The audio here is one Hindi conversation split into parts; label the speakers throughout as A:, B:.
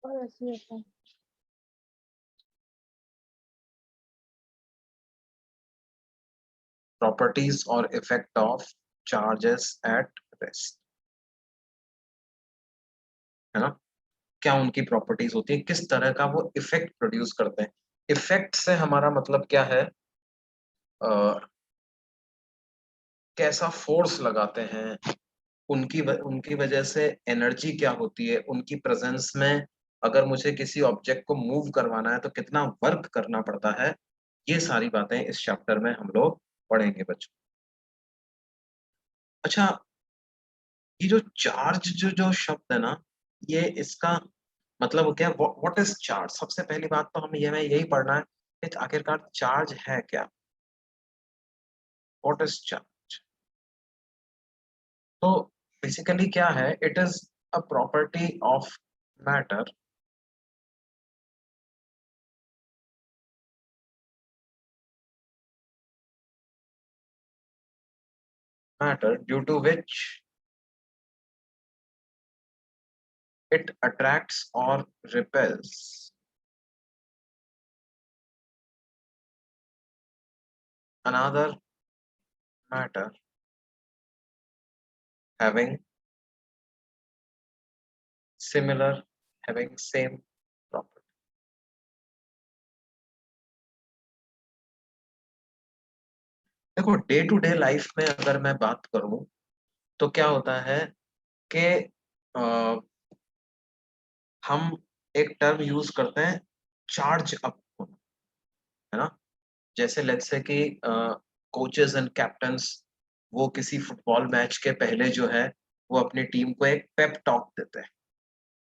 A: और ऐसे ही होता है।
B: प्रॉपर्टीज और effect of charges at rest, है ना। क्या उनकी प्रॉपर्टीज होती है, किस तरह का वो इफेक्ट प्रोड्यूस करते हैं। इफेक्ट से हमारा मतलब क्या है, कैसा फोर्स लगाते हैं, उनकी वजह से एनर्जी क्या होती है, उनकी प्रेजेंस में अगर मुझे किसी ऑब्जेक्ट को मूव करवाना है तो कितना वर्क करना पड़ता है। ये सारी बातें इस चैप्टर में हम लोग पढ़ेंगे बच्चों। अच्छा, ये जो चार्ज जो जो शब्द है ना, ये इसका मतलब क्या, व्हाट इज चार्ज। सबसे पहली बात तो हमें यही पढ़ना है कि आखिरकार चार्ज है क्या, व्हाट इज चार्ज। तो बेसिकली क्या है, it is a property of matter due to which it attracts or repels another matter having similar, having same property। देखो, डे टू डे लाइफ में अगर मैं बात करूं तो क्या होता है कि अ, हम एक टर्म यूज करते हैं, चार्ज अप होना, है ना। जैसे लेट्स से कि कोचेस एंड कैप्टन्स वो किसी फुटबॉल मैच के पहले जो है वो अपनी टीम को एक पेप टॉक देते हैं,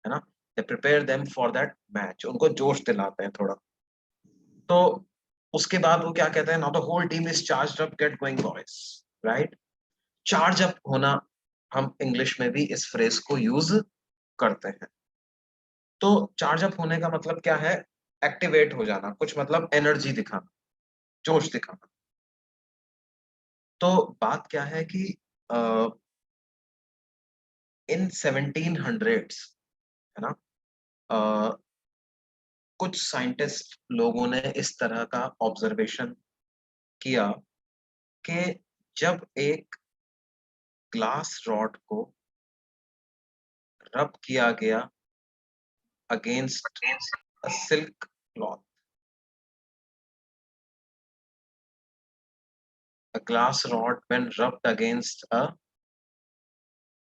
B: है ना। They prepare them for that match, उनको जोश दिलाते हैं थोड़ा। तो उसके बाद वो क्या कहते हैं, now the whole team is charged up, get going boys, right. Charge up होना, हम इंग्लिश में भी इस फ्रेज को यूज करते हैं। तो चार्ज अप होने का मतलब क्या है, एक्टिवेट हो जाना, कुछ मतलब एनर्जी दिखाना, जोश दिखाना। तो बात क्या है कि इन 1700s, है ना, अ, कुछ साइंटिस्ट लोगों ने इस तरह का ऑब्जर्वेशन किया कि जब एक ग्लास रॉड को रब किया गया against a silk cloth, a glass rod when rubbed against a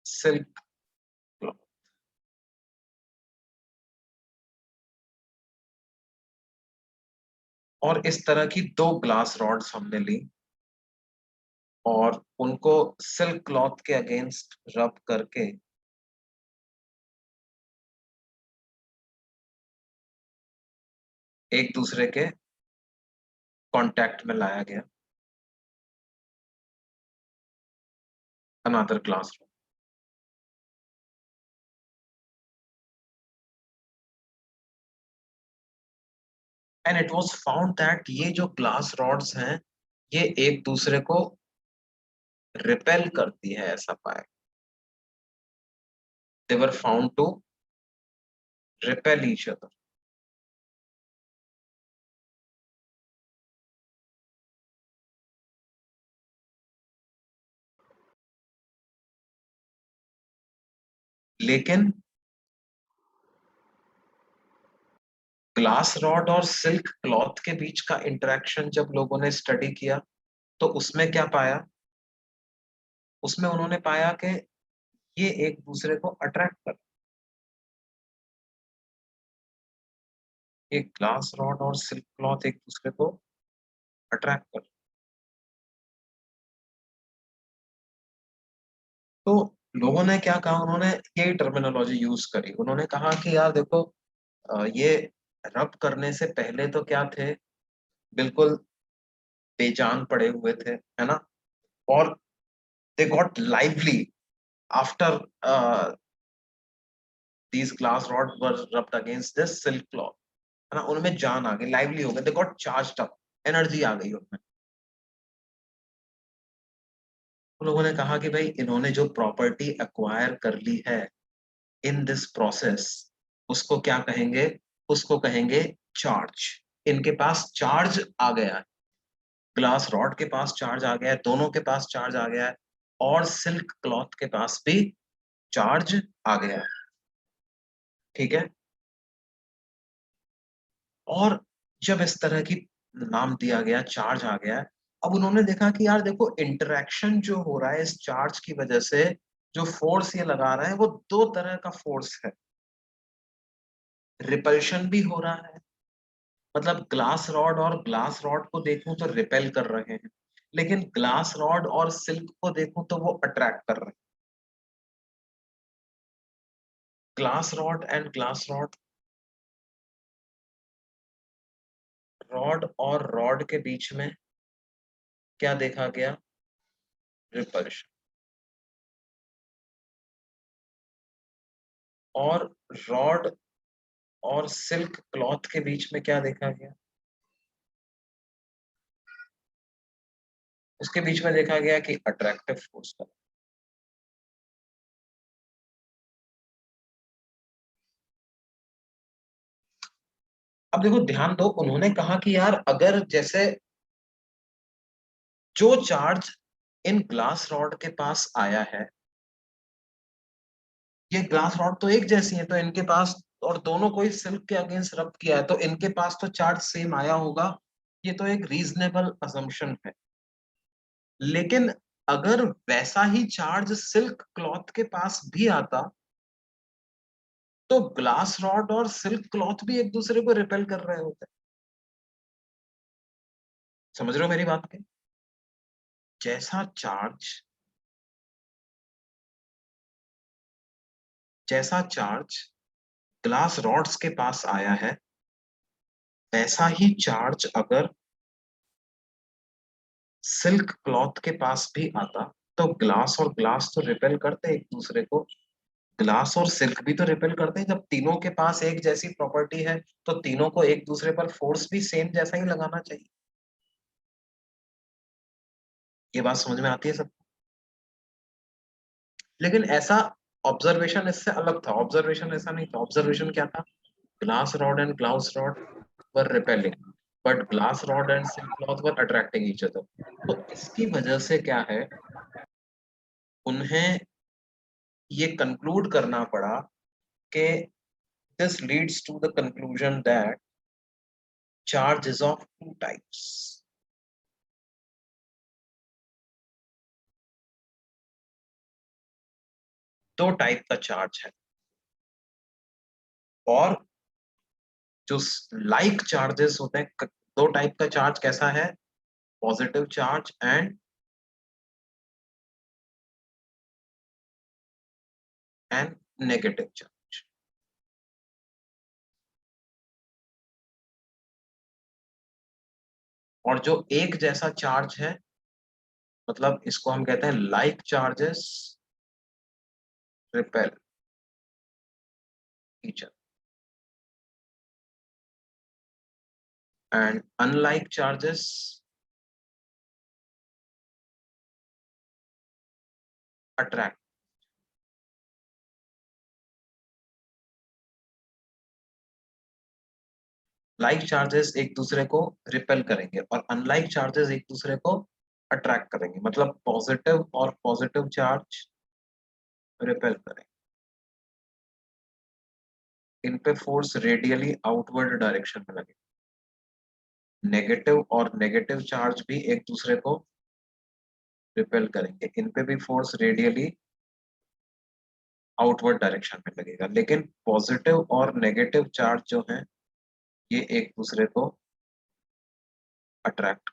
B: silk cloth। और इस तरह की दो ग्लास रॉड्स हमने ली और उनको सिल्क क्लॉथ के अगेंस्ट रब करके एक दूसरे के कांटेक्ट में लाया गया, another glass rod. And it was found that ये जो ग्लास रॉड्स हैं ये एक दूसरे को रिपेल करती है, ऐसा पाया। They were found to repel each other. लेकिन ग्लास रॉड और सिल्क क्लॉथ के बीच का इंटरेक्शन जब लोगों ने स्टडी किया तो उसमें क्या पाया, उसमें उन्होंने पाया कि ये एक दूसरे को अट्रैक्ट कर, एक ग्लास रॉड और सिल्क क्लॉथ एक दूसरे को अट्रैक्ट कर। तो लोगों ने क्या कहा, उन्होंने ये टर्मिनोलॉजी यूज करी, उन्होंने कहा कि यार देखो, ये रब करने से पहले तो क्या थे, बिल्कुल बेजान पड़े हुए थे, है ना। और they got lively after these glass rod were rubbed against this silk cloth, है ना। उनमें जान आ गई, लाइवली हो गए, they got charged up, energy आ गई उनमें। तो लोगों ने कहा कि भाई इन्होंने जो प्रॉपर्टी एक्वायर कर ली है इन दिस प्रोसेस, उसको क्या कहेंगे? उसको कहेंगे चार्ज। इनके पास चार्ज आ गया है, ग्लास रॉड के पास चार्ज आ गया है, दोनों के पास चार्ज आ गया है, और सिल्क क्लॉथ के पास भी चार्ज आ गया है। ठीक है। और जब इस तरह की नाम दिया गया, चार्ज आ गया, अब उन्होंने देखा कि यार देखो, इंटरेक्शन जो हो रहा है इस चार्ज की वजह से, जो फोर्स ये लगा रहा है वो दो तरह का फोर्स है। रिपल्शन भी हो रहा है, मतलब ग्लास रॉड और ग्लास रॉड को देखूं तो रिपेल कर रहे हैं, लेकिन ग्लास रॉड और सिल्क को देखूं तो वो अट्रैक्ट कर रहे हैं। Glass rod and glass rod, rod और रॉड के बीच में क्या देखा गया? रिपल्शन। और रॉड और सिल्क क्लॉथ के बीच में क्या देखा गया? उसके बीच में देखा गया कि अट्रैक्टिव फोर्स का। अब देखो ध्यान दो, उन्होंने कहा कि यार अगर जैसे जो चार्ज इन ग्लास रॉड के पास आया है, ये ग्लास रॉड तो एक जैसी है, तो इनके पास, और दोनों को ही सिल्क के अगेंस्ट रब किया है, तो इनके पास तो चार्ज सेम आया होगा। ये तो एक रीजनेबल असम्पशन है। लेकिन अगर वैसा ही चार्ज सिल्क क्लॉथ के पास भी आता, तो ग्लास रॉड और सिल्क क्लॉथ भी एक दूसरे को रिपेल कर रहे होते। समझ रहे हो मेरी बात के? जैसा चार्ज जैसा चार्ज ग्लास रॉड्स के पास आया है, वैसा ही चार्ज अगर सिल्क क्लॉथ के पास भी आता, तो ग्लास और ग्लास तो रिपेल करते हैं एक दूसरे को। ग्लास और सिल्क भी तो रिपेल करते हैं। जब तीनों के पास एक जैसी प्रॉपर्टी है, तो तीनों को एक दूसरे पर फोर्स भी सेम जैसा ही लगाना चाहिए। ये बात समझ में आती है सब? लेकिन ऐसा ऑब्जर्वेशन इससे अलग था। ऑब्जर्वेशन ऐसा नहीं था। ऑब्जर्वेशन क्या था? Glass rod and glass rod were repelling, but glass rod and silk cloth were attracting each other. तो इसकी वजह से क्या है, उन्हें ये कंक्लूड करना पड़ा कि this leads to the conclusion that charge is of two types. दो टाइप का चार्ज है। और जो लाइक चार्जेस होते हैं, दो टाइप का चार्ज कैसा है? Positive charge and negative charge. और जो एक जैसा चार्ज है, मतलब इसको हम कहते हैं like charges repel each other, and unlike charges attract. Like charges एक दूसरे को रिपेल करेंगे, और अनलाइक चार्जेस एक दूसरे को अट्रैक्ट करेंगे। मतलब पॉजिटिव और पॉजिटिव चार्ज रिपेल करेंगे, इन पे फोर्स रेडियली आउटवर्ड डायरेक्शन में लगे। नेगेटिव और नेगेटिव चार्ज भी एक दूसरे को रिपेल करेंगे, इन पे भी फोर्स रेडियली आउटवर्ड डायरेक्शन में लगेगा। लेकिन पॉजिटिव और नेगेटिव चार्ज जो हैं, ये एक दूसरे को अट्रैक्ट।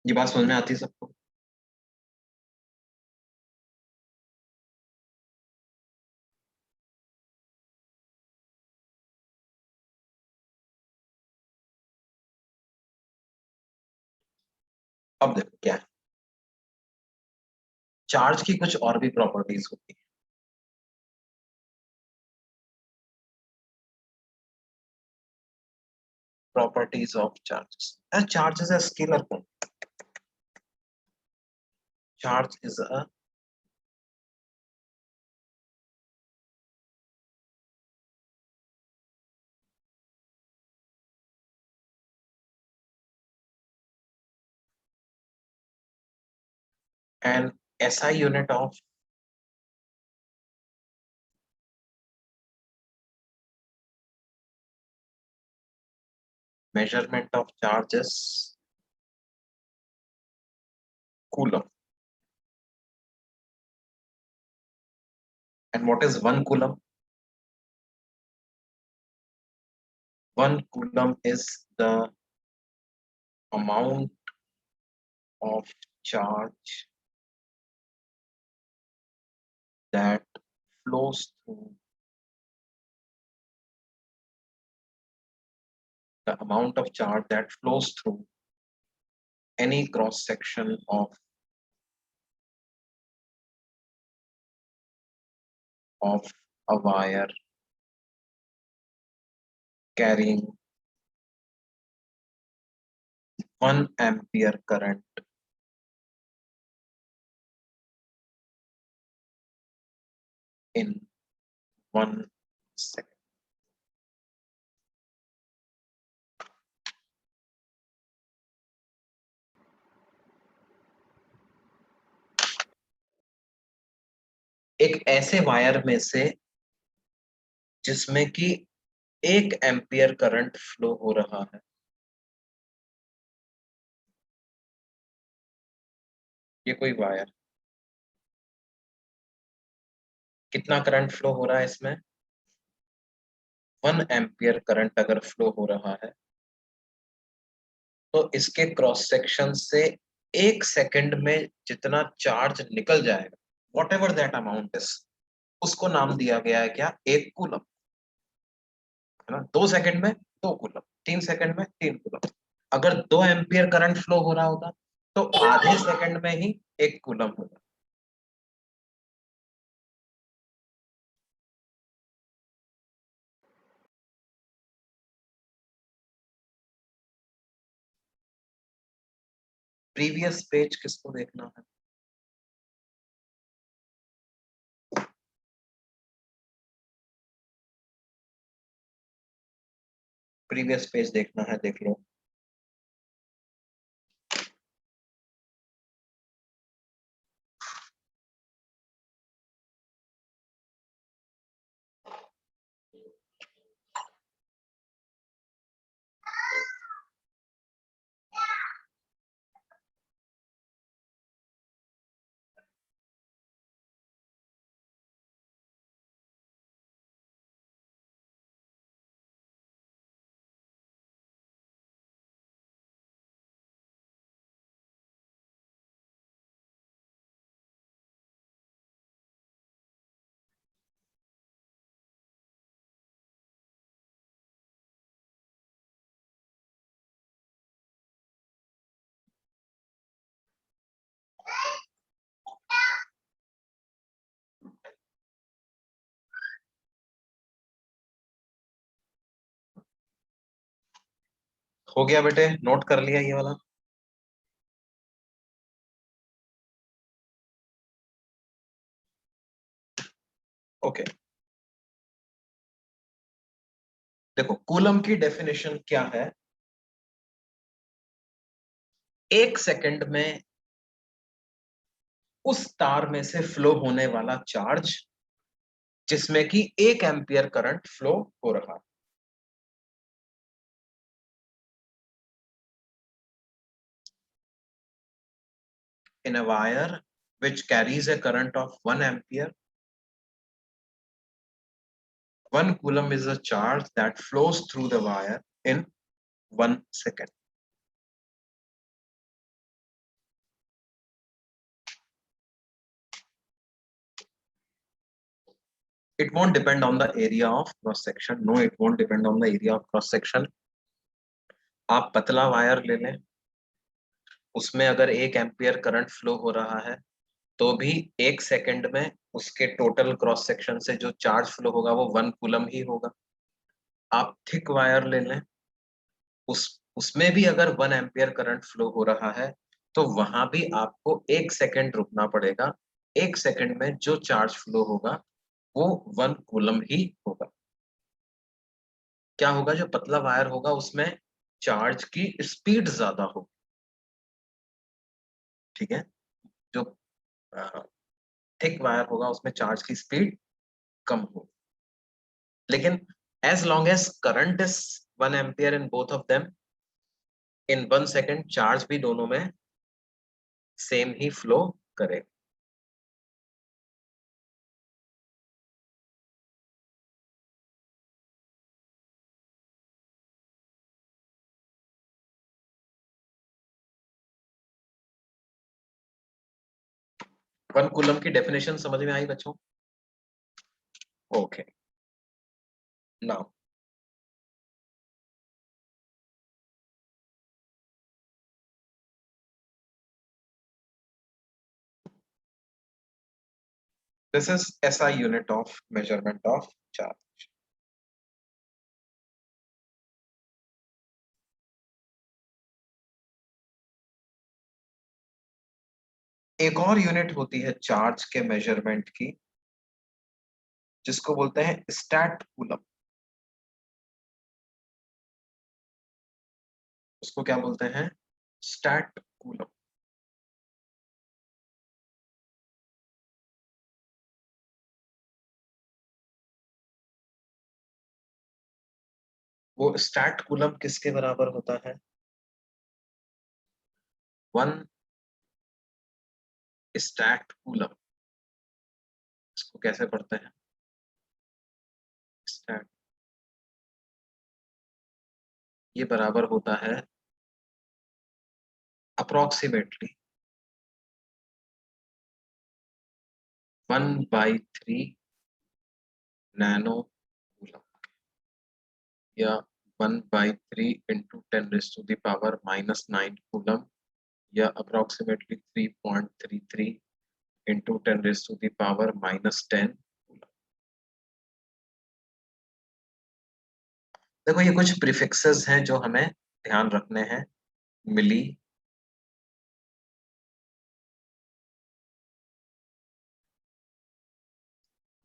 B: ये बात समझ में आती है सबको? अब देखो क्या है, चार्ज की कुछ और भी प्रॉपर्टीज होती है। properties of charges. A charge is a scalar quantity. Charge is a an SI unit of measurement of charges coulomb. And what is 1 coulomb? 1 coulomb is the amount of charge that flows through the amount of charge that flows through any cross section of a wire carrying 1 ampere current in 1 second. एक ऐसे वायर में से जिसमें कि 1 एम्पियर करंट फ्लो हो रहा है, ये कोई वायर, कितना करंट फ्लो हो रहा है इसमें? 1 एम्पियर करंट अगर फ्लो हो रहा है तो इसके क्रॉस सेक्शन से 1 सेकंड में जितना चार्ज निकल जाएगा, what ever that amount is, उसको नाम दिया गया है क्या? 1 कूलम, है ना? 2 सेकंड में 2 कूलम, 3 सेकंड में 3 कूलम। अगर 2 एम्पियर करंट फ्लो हो रहा होता तो आधे सेकंड में ही 1 कूलम होता। प्रीवियस पेज किसको देखना है? प्रीवियस पेज देखना है, देख लो। हो गया बेटे, नोट कर लिया ये वाला? ओके, देखो कूलम की डेफिनेशन क्या है? 1 सेकंड में उस तार में से फ्लो होने वाला चार्ज जिसमें कि 1 एम्पियर करंट फ्लो हो रहा है। In a wire which carries a current of 1 ampere, 1 coulomb is a charge that flows through the wire in 1 second. It won't depend on the area of cross section. No, it won't depend on the area of cross section. आप पतला वायर ले लें, उसमें अगर 1 एम्पियर करंट फ्लो हो रहा है तो भी 1 सेकंड में उसके टोटल क्रॉस सेक्शन से जो चार्ज फ्लो होगा वो 1 कूलम ही होगा। आप थिक वायर ले लें, उसमें भी अगर 1 एम्पियर करंट फ्लो हो रहा है तो वहां भी आपको 1 सेकेंड रुकना पड़ेगा। 1 सेकेंड में जो चार्ज फ्लो होगा वो 1 कूलम ही होगा। क्या होगा, जो पतला वायर होगा उसमें चार्ज की स्पीड ज्यादा होगी, ठीक है। जो थिक वायर होगा उसमें चार्ज की स्पीड कम होगी। लेकिन as long as current is 1 ampere in both of them, in 1 second charge भी दोनों में सेम ही फ्लो करेगा। 1 कूलम की डेफिनेशन समझ में आई बच्चों? Okay, now this is SI unit of measurement of charge. एक और यूनिट होती है चार्ज के मेजरमेंट की, जिसको बोलते हैं स्टैट कूलम। उसको क्या बोलते हैं? Statcoulomb. वो स्टैट कूलम किसके बराबर होता है? 1 स्टैट कूलम। इसको कैसे पढ़ते हैं? स्टैट, ये बराबर होता है अप्रोक्सीमेटली 1/3 नैनो कूलम, या 1/3 इंटू 10⁻⁻⁹ कूलम, या अप्रोक्सीमेटली 3.33 इंटू 10⁻⁻10। देखो ये कुछ प्रीफिक्सेस हैं जो हमें ध्यान रखने हैं। मिली,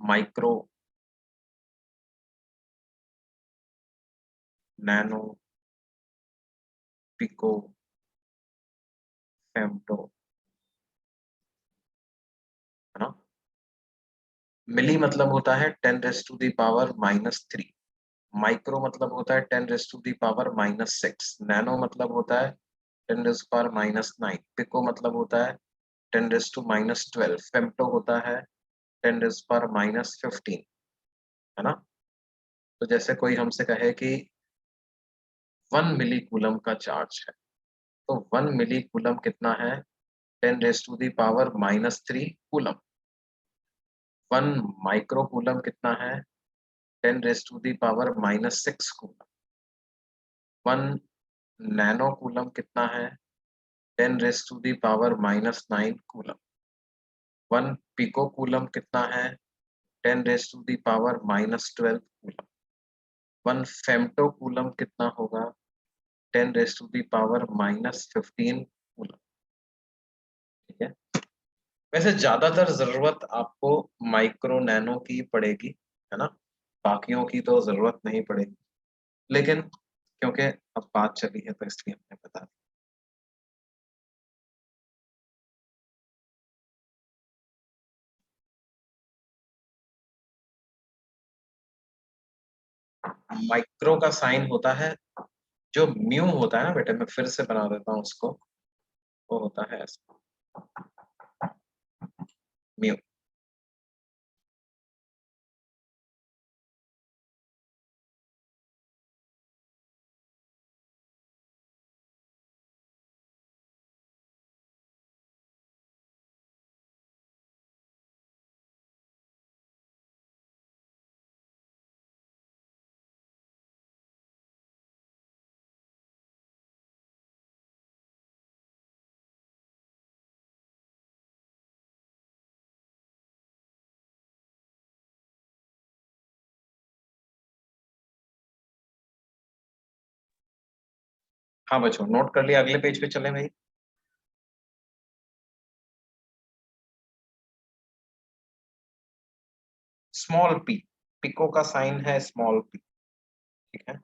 B: माइक्रो, नैनो, पिको, फेम्टो, है ना। मिली मतलब होता है 10⁻⁻3। माइक्रो मतलब होता है 10⁻⁻6। नैनो मतलब होता है 10⁻⁻9। पिको मतलब होता है 10⁻⁻12। फेम्टो होता है 10⁻⁻15, है ना। तो जैसे कोई हमसे कहे कि 1 मिली कूलम का चार्ज है, तो 1 मिली कूलम कितना है? 10⁻⁻3 कूलम। 1 माइक्रो कूलम कितना है? 10⁻⁻6 कूलम। 1 नैनो कूलम कितना है? 10⁻⁻9 कूलम। 1 पिको कूलम कितना है? 10⁻⁻12 कूलम। 1 फेम्टो कूलम कितना होगा? 10⁻⁻15 कूलम, ठीक है। वैसे ज्यादातर जरूरत आपको माइक्रो नैनो की पड़ेगी, है ना। बाकियों की तो जरूरत नहीं पड़ेगी, लेकिन क्योंकि अब बात चली है तो इसलिए हमने बता दिया। माइक्रो का साइन होता है, जो म्यू होता है ना बेटे, मैं फिर से बना देता हूँ उसको। वो होता है ऐसा, म्यू। हाँ बच्चों, नोट कर लिया, अगले पेज पे चले भाई। स्मॉल पी, पिको का साइन है स्मॉल पी, ठीक है।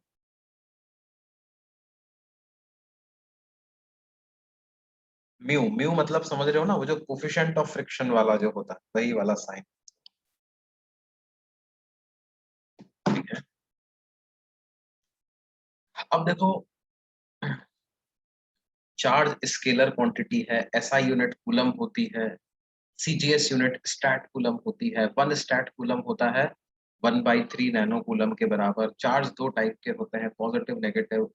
B: म्यू, म्यू मतलब समझ रहे हो ना, वो जो कोफिशिएंट ऑफ फ्रिक्शन वाला जो होता है, वही वाला साइन, ठीक है। अब देखो, चार्ज स्केलर क्वांटिटी है, एसआई यूनिट कूलम होती है, सीजीएस यूनिट स्टैट कूलम होती है। वन स्टैट कूलम होता है 1/3 नैनो कूलम के बराबर। चार्ज दो टाइप के होते हैं, पॉजिटिव नेगेटिव।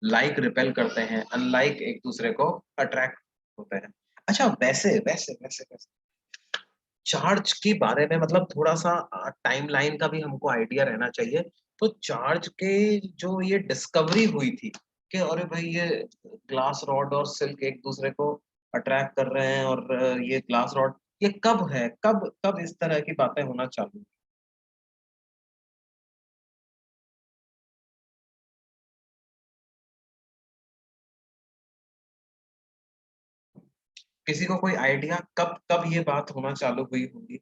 B: लाइक रिपेल करते हैं, अनलाइक एक दूसरे को अट्रैक्ट होते हैं। अच्छा, वैसे वैसे वैसे वैसे चार्ज के बारे में मतलब थोड़ा सा टाइमलाइन का भी हमको आइडिया रहना चाहिए। तो चार्ज के जो ये डिस्कवरी हुई थी कि अरे भाई ये ग्लास रॉड और सिल्क एक दूसरे को अट्रैक्ट कर रहे हैं, और ये ग्लास रॉड, ये कब है, कब कब इस तरह की बातें होना चालू हुई? किसी को कोई आइडिया कब कब ये बात होना चालू हुई होगी?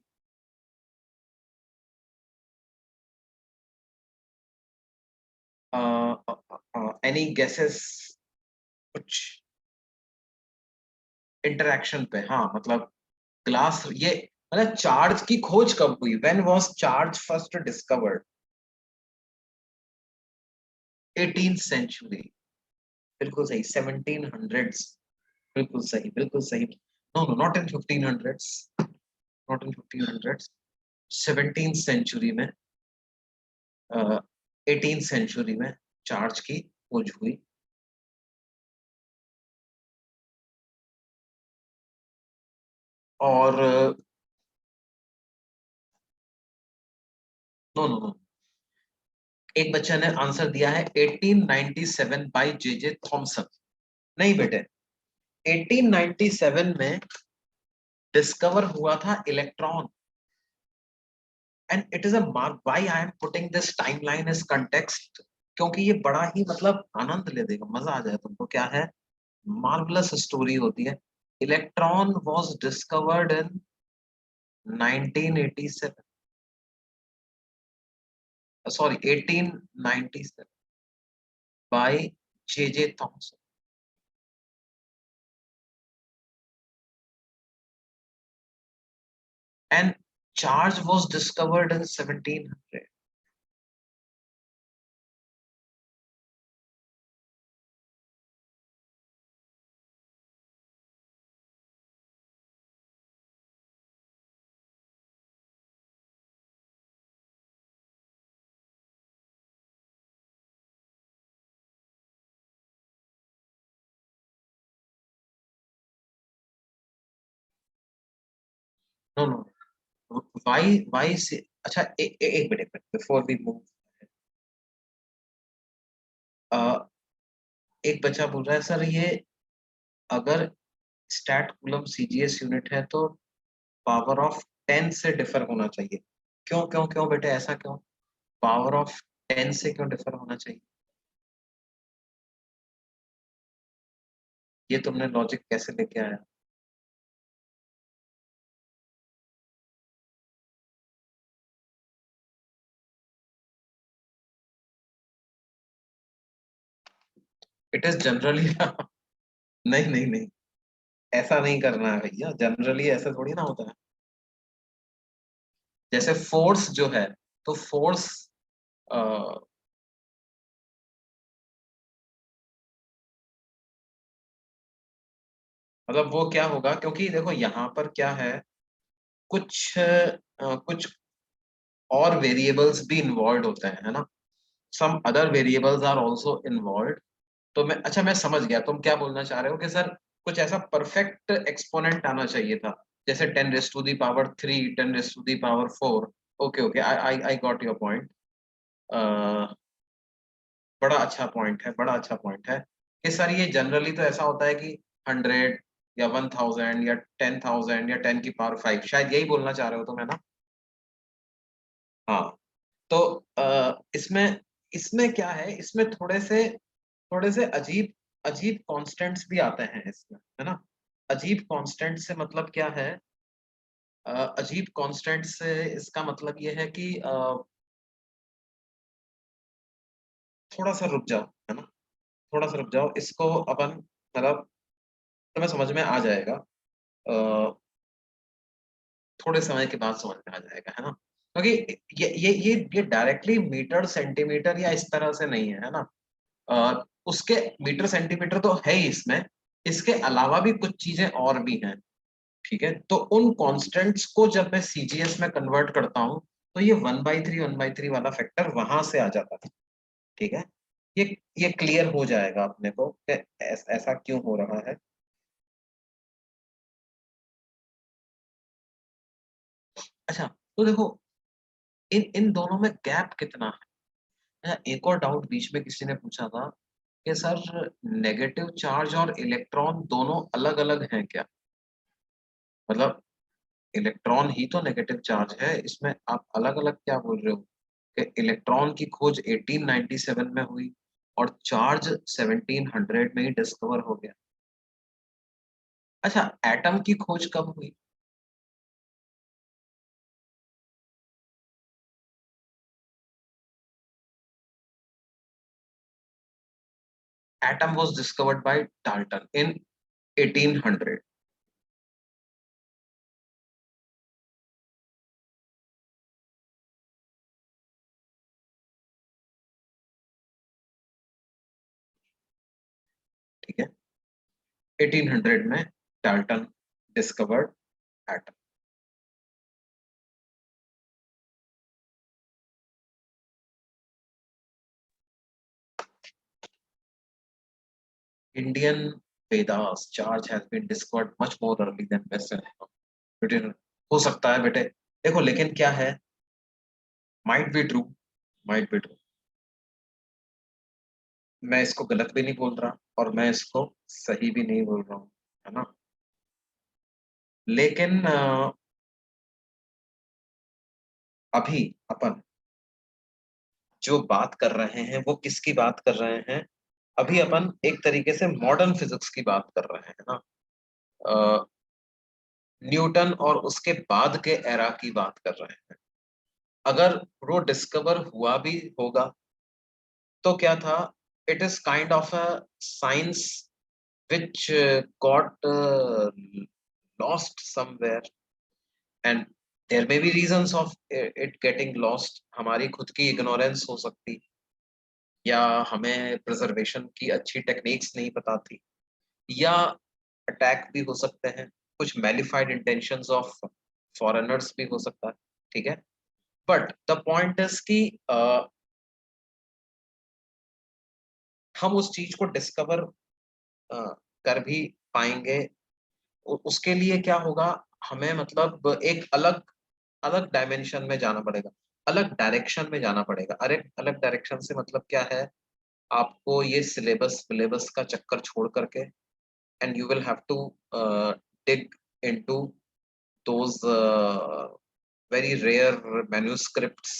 B: Any guesses? कुछ इंटरेक्शन पे, हाँ मतलब ग्लास ये, मतलब चार्ज की खोज कब हुई, when was charge first discovered? 18th century, बिल्कुल सही, 1700s, बिल्कुल सही, बिल्कुल सही। No no, not in 1500s, not in 1500s, 17th century में, 18th सेंचुरी में चार्ज की खोज हुई। और नो नो नो, एक बच्चे ने आंसर दिया है 1897 बाय जे थॉमसन। नहीं बेटे, 1897 में डिस्कवर हुआ था electron. And it is a mark, why I am putting this timeline is context, क्योंकि ये बड़ा ही मतलब आनंद ले देगा, मजा आ जाए तुमको। क्या है, मार्वलस स्टोरी होती है। Electron was discovered in 1987, sorry 1897 by J Thomson. And charge was discovered in 1700। No no, वाई से, अच्छा एक मिनट बिफोर वी मूव, एक बच्चा बोल रहा है सर, ये अगर स्टैट कूलम सीजीएस यूनिट है तो पावर ऑफ 10 से डिफर होना चाहिए। क्यों क्यों क्यों बेटे, ऐसा क्यों? पावर ऑफ 10 से क्यों डिफर होना चाहिए? ये तुमने लॉजिक कैसे लेके आया? इट इज जनरली नहीं नहीं नहीं, ऐसा नहीं करना है भैया, जनरली ऐसा थोड़ी ना होता है। जैसे फोर्स जो है, तो फोर्स, मतलब वो क्या होगा, क्योंकि देखो यहाँ पर क्या है, कुछ और वेरिएबल्स भी इन्वॉल्व होते हैं, है ना। Some other variables are also involve. तो मैं, अच्छा मैं समझ गया तुम क्या बोलना चाह रहे हो, कि सर कुछ ऐसा परफेक्ट एक्सपोनेंट आना चाहिए था, जैसे 10⁻³ 10⁻⁴। Okay okay, I I I got your point. बड़ा अच्छा पॉइंट है, बड़ा अच्छा पॉइंट है कि सर ये जनरली तो ऐसा होता है कि 100 या 1000 या 10,000 या 10⁵, शायद यही बोलना चाह रहे हो तुम, है ना। हाँ, तो इसमें इसमें क्या है, इसमें थोड़े से अजीब अजीब कॉन्स्टेंट्स भी आते हैं इसमें, है ना। अजीब कांस्टेंट से मतलब क्या है? अजीब कांस्टेंट से इसका मतलब ये है कि थोड़ा सा रुक जाओ, है ना, थोड़ा सा रुक जाओ, इसको अपन मतलब तुम्हें समझ में आ जाएगा, थोड़े समय के बाद समझ में आ जाएगा, है ना। क्योंकि ये डायरेक्टली मीटर सेंटीमीटर या इस तरह से नहीं है, है ना। उसके मीटर सेंटीमीटर तो है ही इसमें, इसके अलावा भी कुछ चीजें और भी हैं। ठीक है, तो उन कांस्टेंट्स को जब मैं सीजीएस में कन्वर्ट करता हूँ तो ये 1/3 वाला फैक्टर वहां से आ जाता है। ठीक है, ये ये क्लियर हो जाएगा अपने को कि ऐसा क्यों हो रहा है। अच्छा, तो देखो इन इन दोनों में गैप कितना है। अच्छा, एक और डाउट बीच में किसी ने पूछा था कि सर नेगेटिव चार्ज और इलेक्ट्रॉन दोनों अलग अलग हैं क्या? मतलब इलेक्ट्रॉन ही तो नेगेटिव चार्ज है, इसमें आप अलग अलग क्या बोल रहे हो कि इलेक्ट्रॉन की खोज 1897 में हुई और चार्ज 1700 में ही डिस्कवर हो गया। अच्छा, एटम की खोज कब हुई? Atom was discovered by Dalton in 1800। ठीक है, 1800 में Dalton discovered atom. Indian Vedas charge has been discovered much more early than western. बेटे, हो सकता है बेटे, देखो लेकिन क्या है, might be true, might be true. मैं इसको गलत भी नहीं बोल रहा और मैं इसको सही भी नहीं बोल रहा हूँ, है ना। लेकिन अभी अपन जो बात कर रहे हैं वो किसकी बात कर रहे हैं? अभी अपन एक तरीके से मॉडर्न फिजिक्स की बात कर रहे हैं ना। अ, न्यूटन और उसके बाद के एरा की बात कर रहे हैं। अगर वो डिस्कवर हुआ भी होगा तो क्या था? It is kind of a science which got lost somewhere, and there may be reasons of it getting lost। हमारी खुद की इग्नोरेंस हो सकती, या हमें प्रिजर्वेशन की अच्छी टेक्निक्स नहीं पता थी, या अटैक भी हो सकते हैं, कुछ मैलिफाइड इंटेंशंस ऑफ फॉरेनर्स भी हो सकता है। ठीक है, बट द पॉइंट इज कि हम उस चीज को डिस्कवर कर भी पाएंगे। उसके लिए क्या होगा, हमें मतलब एक अलग अलग डायमेंशन में जाना पड़ेगा, अलग डायरेक्शन में जाना पड़ेगा। अरे अलग डायरेक्शन से मतलब क्या है? आपको ये सिलेबस सिलेबस का चक्कर छोड़ करके, and you will have to dig into those very rare manuscripts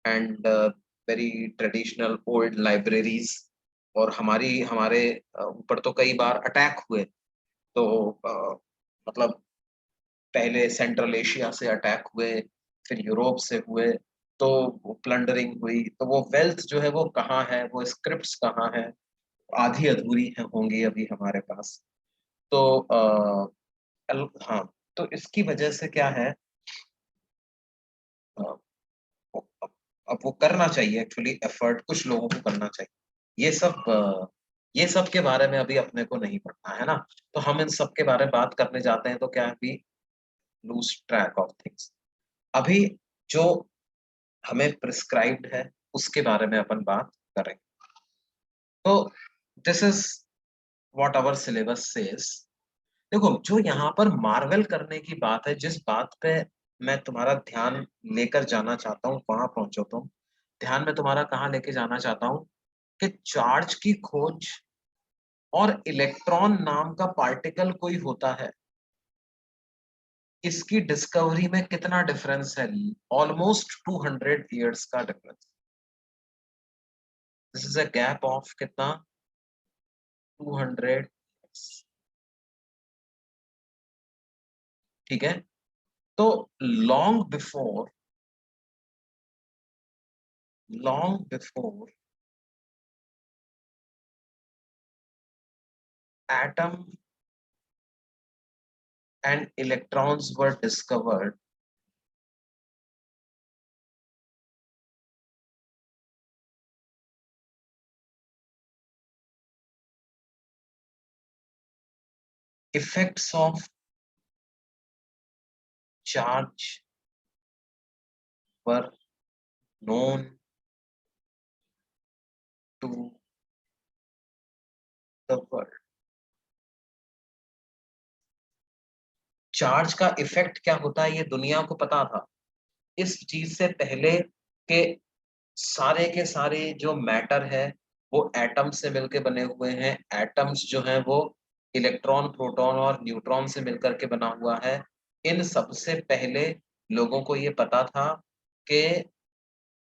B: and very traditional old libraries. और हमारे ऊपर तो कई बार अटैक हुए, तो मतलब पहले सेंट्रल एशिया से अटैक हुए, फिर यूरोप से हुए, तो प्लंडरिंग हुई, तो वो वेल्थ जो है वो कहाँ है, वो स्क्रिप्ट्स कहाँ है? आधी अधूरी है होंगी अभी हमारे पास। तो हाँ, तो इसकी वजह से क्या है, अ, अब वो करना चाहिए एक्चुअली, एफर्ट कुछ लोगों को करना चाहिए। ये सब के बारे में अभी अपने को नहीं पढ़ना है ना। तो हम इन सब के बारे में बात करने जाते हैं तो क्या है, we lose track of things. अभी जो हमें प्रिस्क्राइब्ड है उसके बारे में अपन बात करेंगे। तो this is what our syllabus says. देखो, जो यहाँ पर मार्वल करने की बात है, जिस बात पे मैं तुम्हारा ध्यान लेकर जाना चाहता हूँ वहां पहुंचो तुम। ध्यान में तुम्हारा कहाँ लेके जाना चाहता हूँ कि चार्ज की खोज और इलेक्ट्रॉन नाम का पार्टिकल कोई होता है, इसकी डिस्कवरी में कितना डिफरेंस है? ऑलमोस्ट 200 ईयर्स का difference. This is a gap of कितना? 200, ठीक है। तो long before atom and electrons were discovered, effects of charge were known to the world। Charge का इफेक्ट क्या होता है ये दुनिया को पता था। इस चीज से पहले के सारे के सारे जो मैटर है वो एटम से मिलके बने हुए हैं। एटम्स जो हैं वो इलेक्ट्रॉन, प्रोटॉन और न्यूट्रॉन से मिलकर के बना हुआ है। इन सबसे पहले लोगों को ये पता था कि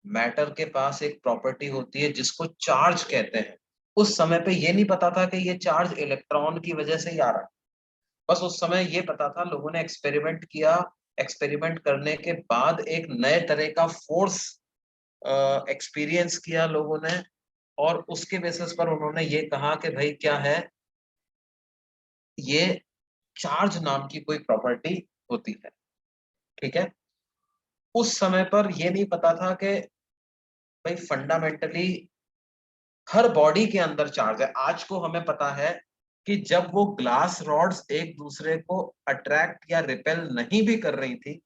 B: मैटर के पास एक प्रॉपर्टी होती है जिसको चार्ज कहते हैं। उस समय पे ये नहीं पता था कि ये चार्ज इलेक्ट्रॉन की वजह से ही आ रहा है। बस उस समय ये पता था, लोगों ने एक्सपेरिमेंट किया। एक्सपेरिमेंट करने के बाद एक नए तरह का फोर्स एक्सपीरियंस किया लोगों ने, और उसके बेसिस पर उन्होंने ये कहा कि भाई क्या है, ये चार्ज नाम की कोई प्रॉपर्टी होती है। ठीक है। उस समय पर ये नहीं पता था कि भाई फंडामेंटली हर बॉडी के अंदर चार्ज है। आज को हमें पता है कि जब वो ग्लास रॉड्स एक दूसरे को अट्रैक्ट या रिपेल नहीं भी कर रही थी,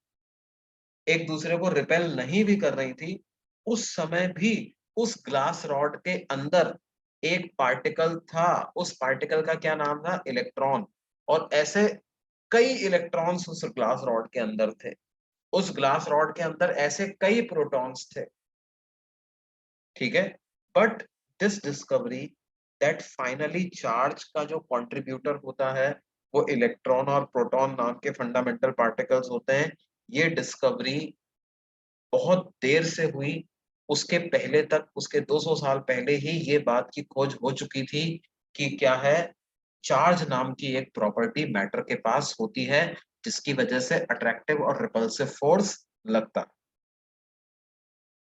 B: एक दूसरे को रिपेल नहीं भी कर रही थी, उस समय भी उस ग्लास रॉड के अंदर एक पार्टिकल था। उस पार्टिकल का क्या नाम था? इलेक्ट्रॉन। और ऐसे कई इलेक्ट्रॉन्स उस ग्लास रॉड के अंदर थे। उस ग्लास रॉड के अंदर ऐसे कई प्रोटॉन्स थे। ठीक है। But this discovery that finally charge का जो कंट्रीब्यूटर होता है वो इलेक्ट्रॉन और प्रोटॉन नाम के फंडामेंटल पार्टिकल्स होते हैं, ये डिस्कवरी बहुत देर से हुई। उसके पहले तक, उसके 200 साल पहले ही ये बात की खोज हो चुकी थी कि क्या है, चार्ज नाम की एक प्रॉपर्टी मैटर के पास होती है जिसकी वजह से अट्रैक्टिव और रिपल्सिव फोर्स लगता।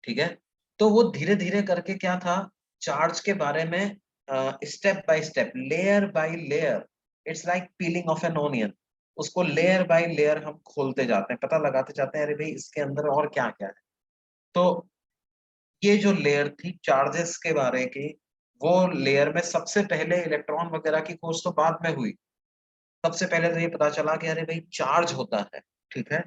B: ठीक है। तो वो धीरे धीरे करके क्या था, चार्ज के बारे में step by step, layer by layer, it's like peeling off an onion, उसको लेयर बाय लेयर हम खोलते जाते हैं, पता लगाते जाते हैं अरे भाई इसके अंदर और क्या क्या है। तो ये जो लेयर थी चार्जेस के बारे की, वो लेयर में सबसे पहले इलेक्ट्रॉन वगैरह की खोज तो बाद में हुई। सबसे पहले तो ये पता चला कि अरे भाई चार्ज होता है। ठीक है।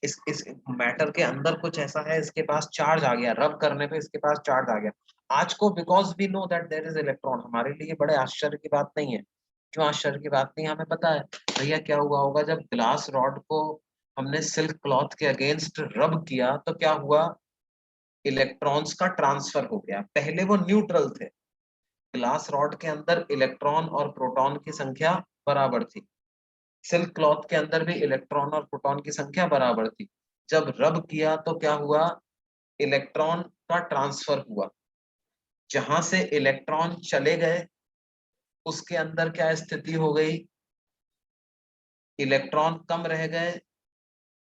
B: इस मैटर के अंदर कुछ ऐसा है, इसके पास चार्ज आ गया, रब करने पे इसके पास चार्ज आ गया। आज को because we know that there is electron, हमारे लिए बड़े आश्चर्य की बात नहीं है। क्यों आश्चर्य की बात नहीं? हमें पता है भैया क्या हुआ होगा, जब ग्लास रॉड को हमने सिल्क क्लॉथ के अगेंस्ट रब किया तो क्या हुआ, इलेक्ट्रॉन्स का ट्रांसफर हो गया। पहले वो न्यूट्रल थे, ग्लास रॉड के अंदर इलेक्ट्रॉन और प्रोटॉन की संख्या बराबर थी, सिल्क क्लॉथ के अंदर भी इलेक्ट्रॉन और प्रोटॉन की संख्या बराबर थी। जब रब किया तो क्या हुआ, इलेक्ट्रॉन का ट्रांसफर हुआ। जहां से इलेक्ट्रॉन चले गए उसके अंदर क्या स्थिति हो गई, इलेक्ट्रॉन कम रह गए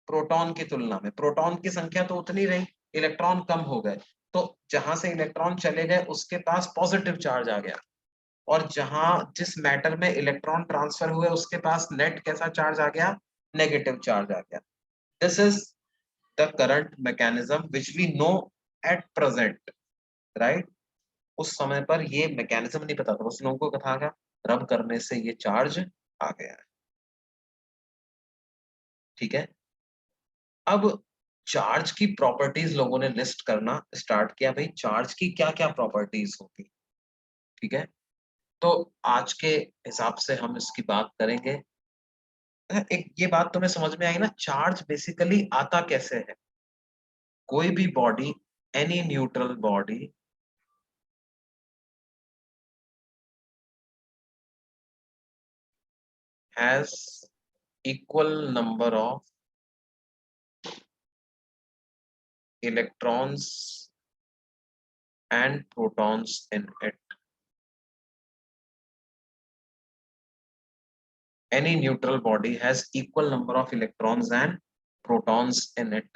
B: प्रोटॉन की तुलना में। प्रोटॉन की संख्या तो उतनी रही, इलेक्ट्रॉन कम हो गए। तो जहां से इलेक्ट्रॉन चले गए उसके पास पॉजिटिव चार्ज आ गया, और जहां जिस मैटर में इलेक्ट्रॉन ट्रांसफर हुए उसके पास नेट कैसा चार्ज आ गया, नेगेटिव चार्ज आ गया। This is the current mechanism which we know at present, right. उस समय पर ये मैकेनिज्म नहीं पता था, उस लोगों को कहा गया रब करने से ये चार्ज आ गया है। ठीक है। अब चार्ज की प्रॉपर्टीज लोगों ने लिस्ट करना स्टार्ट किया, भाई चार्ज की क्या क्या प्रॉपर्टीज होगी। ठीक है। तो आज के हिसाब से हम इसकी बात करेंगे। एक ये बात तुम्हें समझ में आई ना, चार्ज बेसिकली आता कैसे है। कोई भी body, any neutral body has equal number of electrons and protons in it. any neutral body has equal number of electrons and protons in it,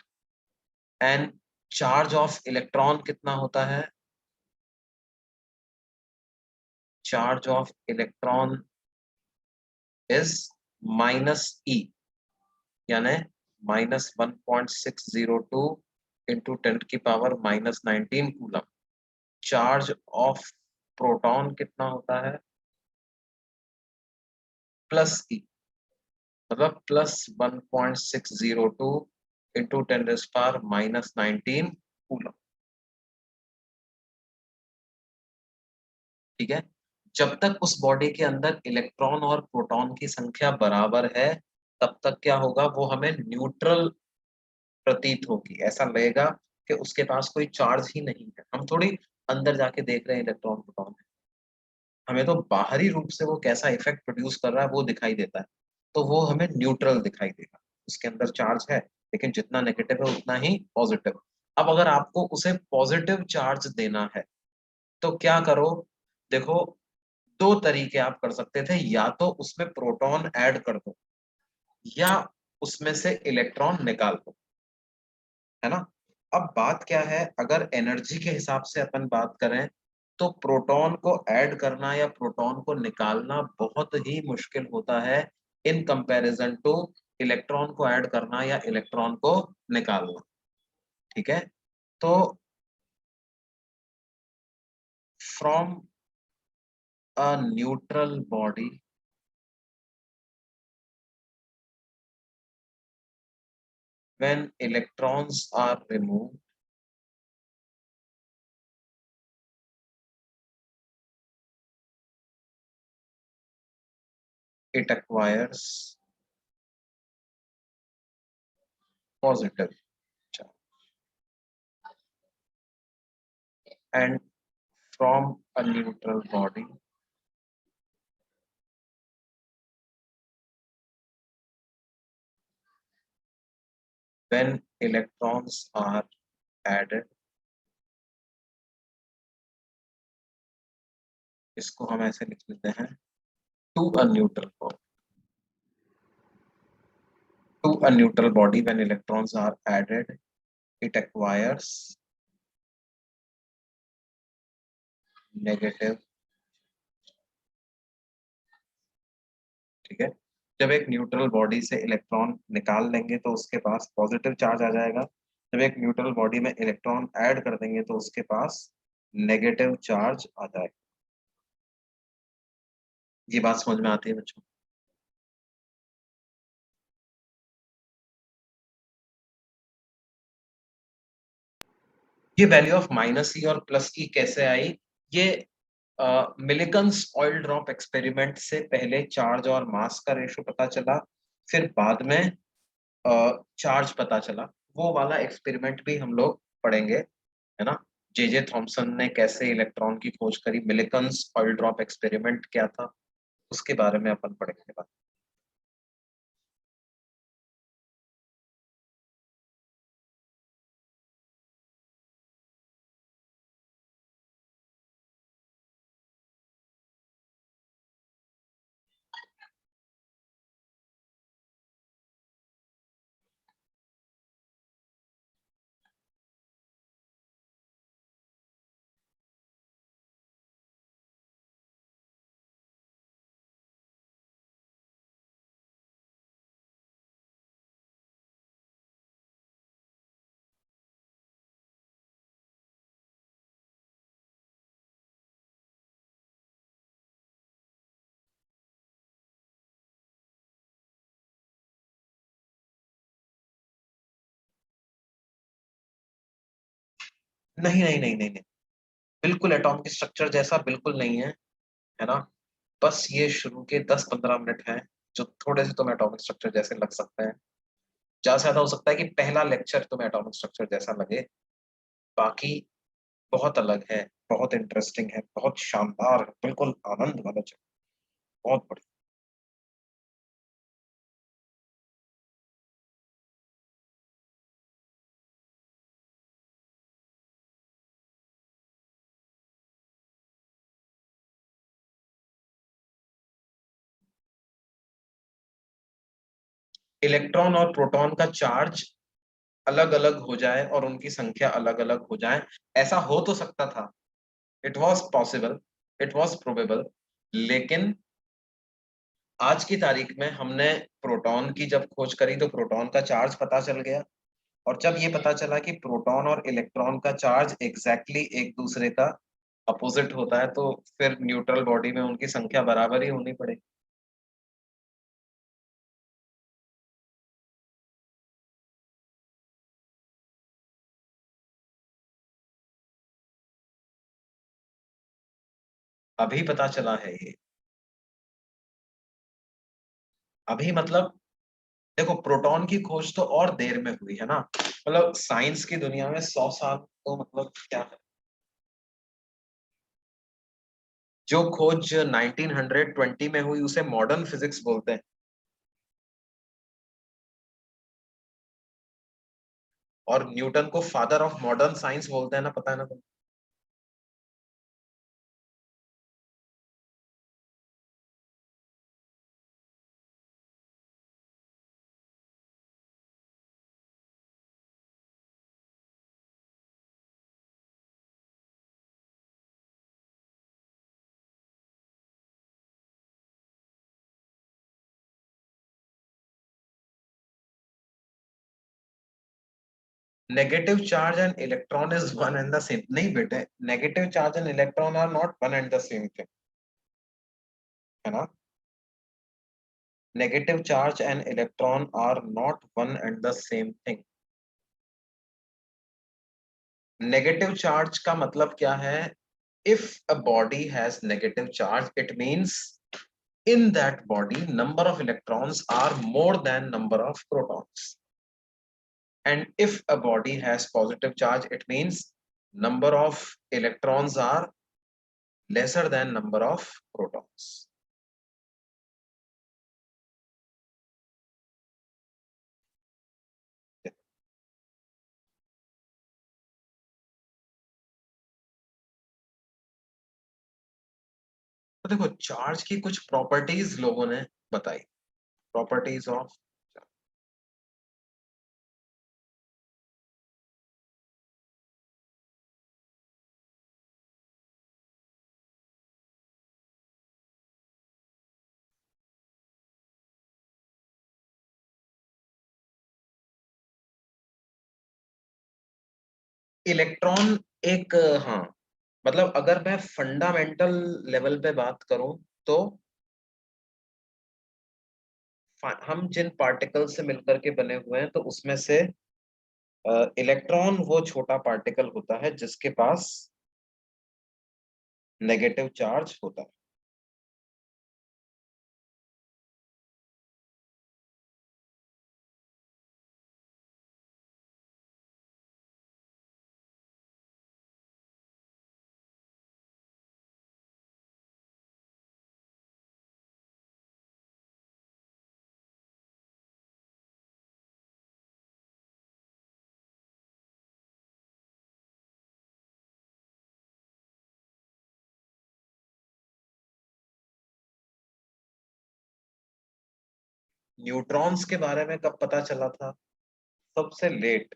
B: and charge of electron कितना होता है? Charge of electron is -e, यानी -1.602 into 10⁻⁻19 coulomb. Charge of proton कितना होता है? +e, मतलब +1.602 इंटू 10⁻⁻19 कूलम। ठीक है, जब तक उस बॉडी के अंदर इलेक्ट्रॉन और प्रोटॉन की संख्या बराबर है, तब तक क्या होगा, वो हमें न्यूट्रल प्रतीत होगी। ऐसा लगेगा कि उसके पास कोई चार्ज ही नहीं है। हम थोड़ी अंदर जाके देख रहे हैं इलेक्ट्रॉन प्रोटॉन, हमें तो बाहरी रूप से वो कैसा इफेक्ट प्रोड्यूस कर रहा है वो दिखाई देता है, तो वो हमें न्यूट्रल दिखाई देगा। उसके अंदर चार्ज है, लेकिन जितना नेगेटिव है उतना ही पॉजिटिव। अब अगर आपको उसे पॉजिटिव चार्ज देना है तो क्या करो, देखो, दो तरीके आप कर सकते थे, या तो उसमें प्रोटॉन ऐड कर दो या उसमें से इलेक्ट्रॉन निकाल दो, है ना। अब बात क्या है, अगर एनर्जी के हिसाब से अपन बात करें तो प्रोटॉन को ऐड करना या प्रोटॉन को निकालना बहुत ही मुश्किल होता है इन कंपैरिजन टू इलेक्ट्रॉन को ऐड करना या इलेक्ट्रॉन को निकालना। ठीक है, तो from a neutral body, when electrons are removed, it acquires positive charge. And from a neutral body, when electrons are added, इसको हम ऐसे लिख लेते हैं, to a neutral body, when electrons are added, it acquires negative। ठीक है, जब एक न्यूट्रल बॉडी से इलेक्ट्रॉन निकाल लेंगे तो उसके पास पॉजिटिव चार्ज आ जाएगा, जब एक न्यूट्रल बॉडी में इलेक्ट्रॉन ऐड कर देंगे तो उसके पास नेगेटिव चार्ज आ जाएगा। ये बात समझ में आती है बच्चों? ये वैल्यू ऑफ -e और +e कैसे आई? ये मिलिकन्स ऑयल ड्रॉप एक्सपेरिमेंट से पहले चार्ज और मास का रेशो पता चला, फिर बाद में चार्ज पता चला। वो वाला एक्सपेरिमेंट भी हम लोग पढ़ेंगे, है ना। जे थॉमसन ने कैसे इलेक्ट्रॉन की खोज करी, मिलिकन्स ऑयल ड्रॉप एक्सपेरिमेंट क्या था, उसके बारे में अपन पढ़ेंगे बाद। नहीं नहीं नहीं नहीं नहीं, बिल्कुल एटॉमिक स्ट्रक्चर जैसा बिल्कुल नहीं है, है ना। बस ये शुरू के 10-15 मिनट हैं जो थोड़े से तुम्हें एटॉमिक स्ट्रक्चर जैसे लग सकते हैं। ज्यादा से ज्यादा हो सकता है कि पहला लेक्चर तुम्हें एटॉमिक स्ट्रक्चर जैसा लगे, बाकी बहुत अलग है, बहुत इंटरेस्टिंग है, बहुत शानदार है, बिल्कुल आनंद वाला जगह, बहुत बढ़िया। इलेक्ट्रॉन और प्रोटॉन का चार्ज अलग अलग हो जाए और उनकी संख्या अलग अलग हो जाए, ऐसा हो तो सकता था, it was possible, it was probable. लेकिन आज की तारीख में हमने प्रोटॉन की जब खोज करी तो प्रोटॉन का चार्ज पता चल गया, और जब ये पता चला कि प्रोटॉन और इलेक्ट्रॉन का चार्ज एग्जैक्टली एक दूसरे का अपोजिट होता है, तो फिर न्यूट्रल बॉडी में उनकी संख्या बराबर ही होनी पड़ेगी। अभी पता चला है ये, अभी मतलब देखो, प्रोटॉन की खोज तो और देर में हुई है ना, मतलब साइंस की दुनिया में 100 साल तो मतलब क्या है। जो खोज 1920 में हुई उसे मॉडर्न फिजिक्स बोलते हैं, और न्यूटन को फादर ऑफ मॉडर्न साइंस बोलते हैं ना, पता है ना तुम। Negative charge and electron is one and the same, नहीं बेटे, negative charge and electron are not one and the same thing, है ना। Negative charge and electron are not one and the same thing. Negative charge का मतलब क्या है? If a body has negative charge, it means in that body number of electrons are more than number of protons, and if a body has positive charge, it means number of electrons are lesser than number of protons। तो देखो, चार्ज की कुछ प्रॉपर्टीज लोगों ने बताई, प्रॉपर्टीज ऑफ इलेक्ट्रॉन एक, हाँ, मतलब अगर मैं फंडामेंटल लेवल पे बात करूं तो हम जिन पार्टिकल से मिलकर के बने हुए हैं, तो उसमें से इलेक्ट्रॉन वो छोटा पार्टिकल होता है जिसके पास नेगेटिव चार्ज होता है। न्यूट्रॉन्स के बारे में कब पता चला था? सबसे लेट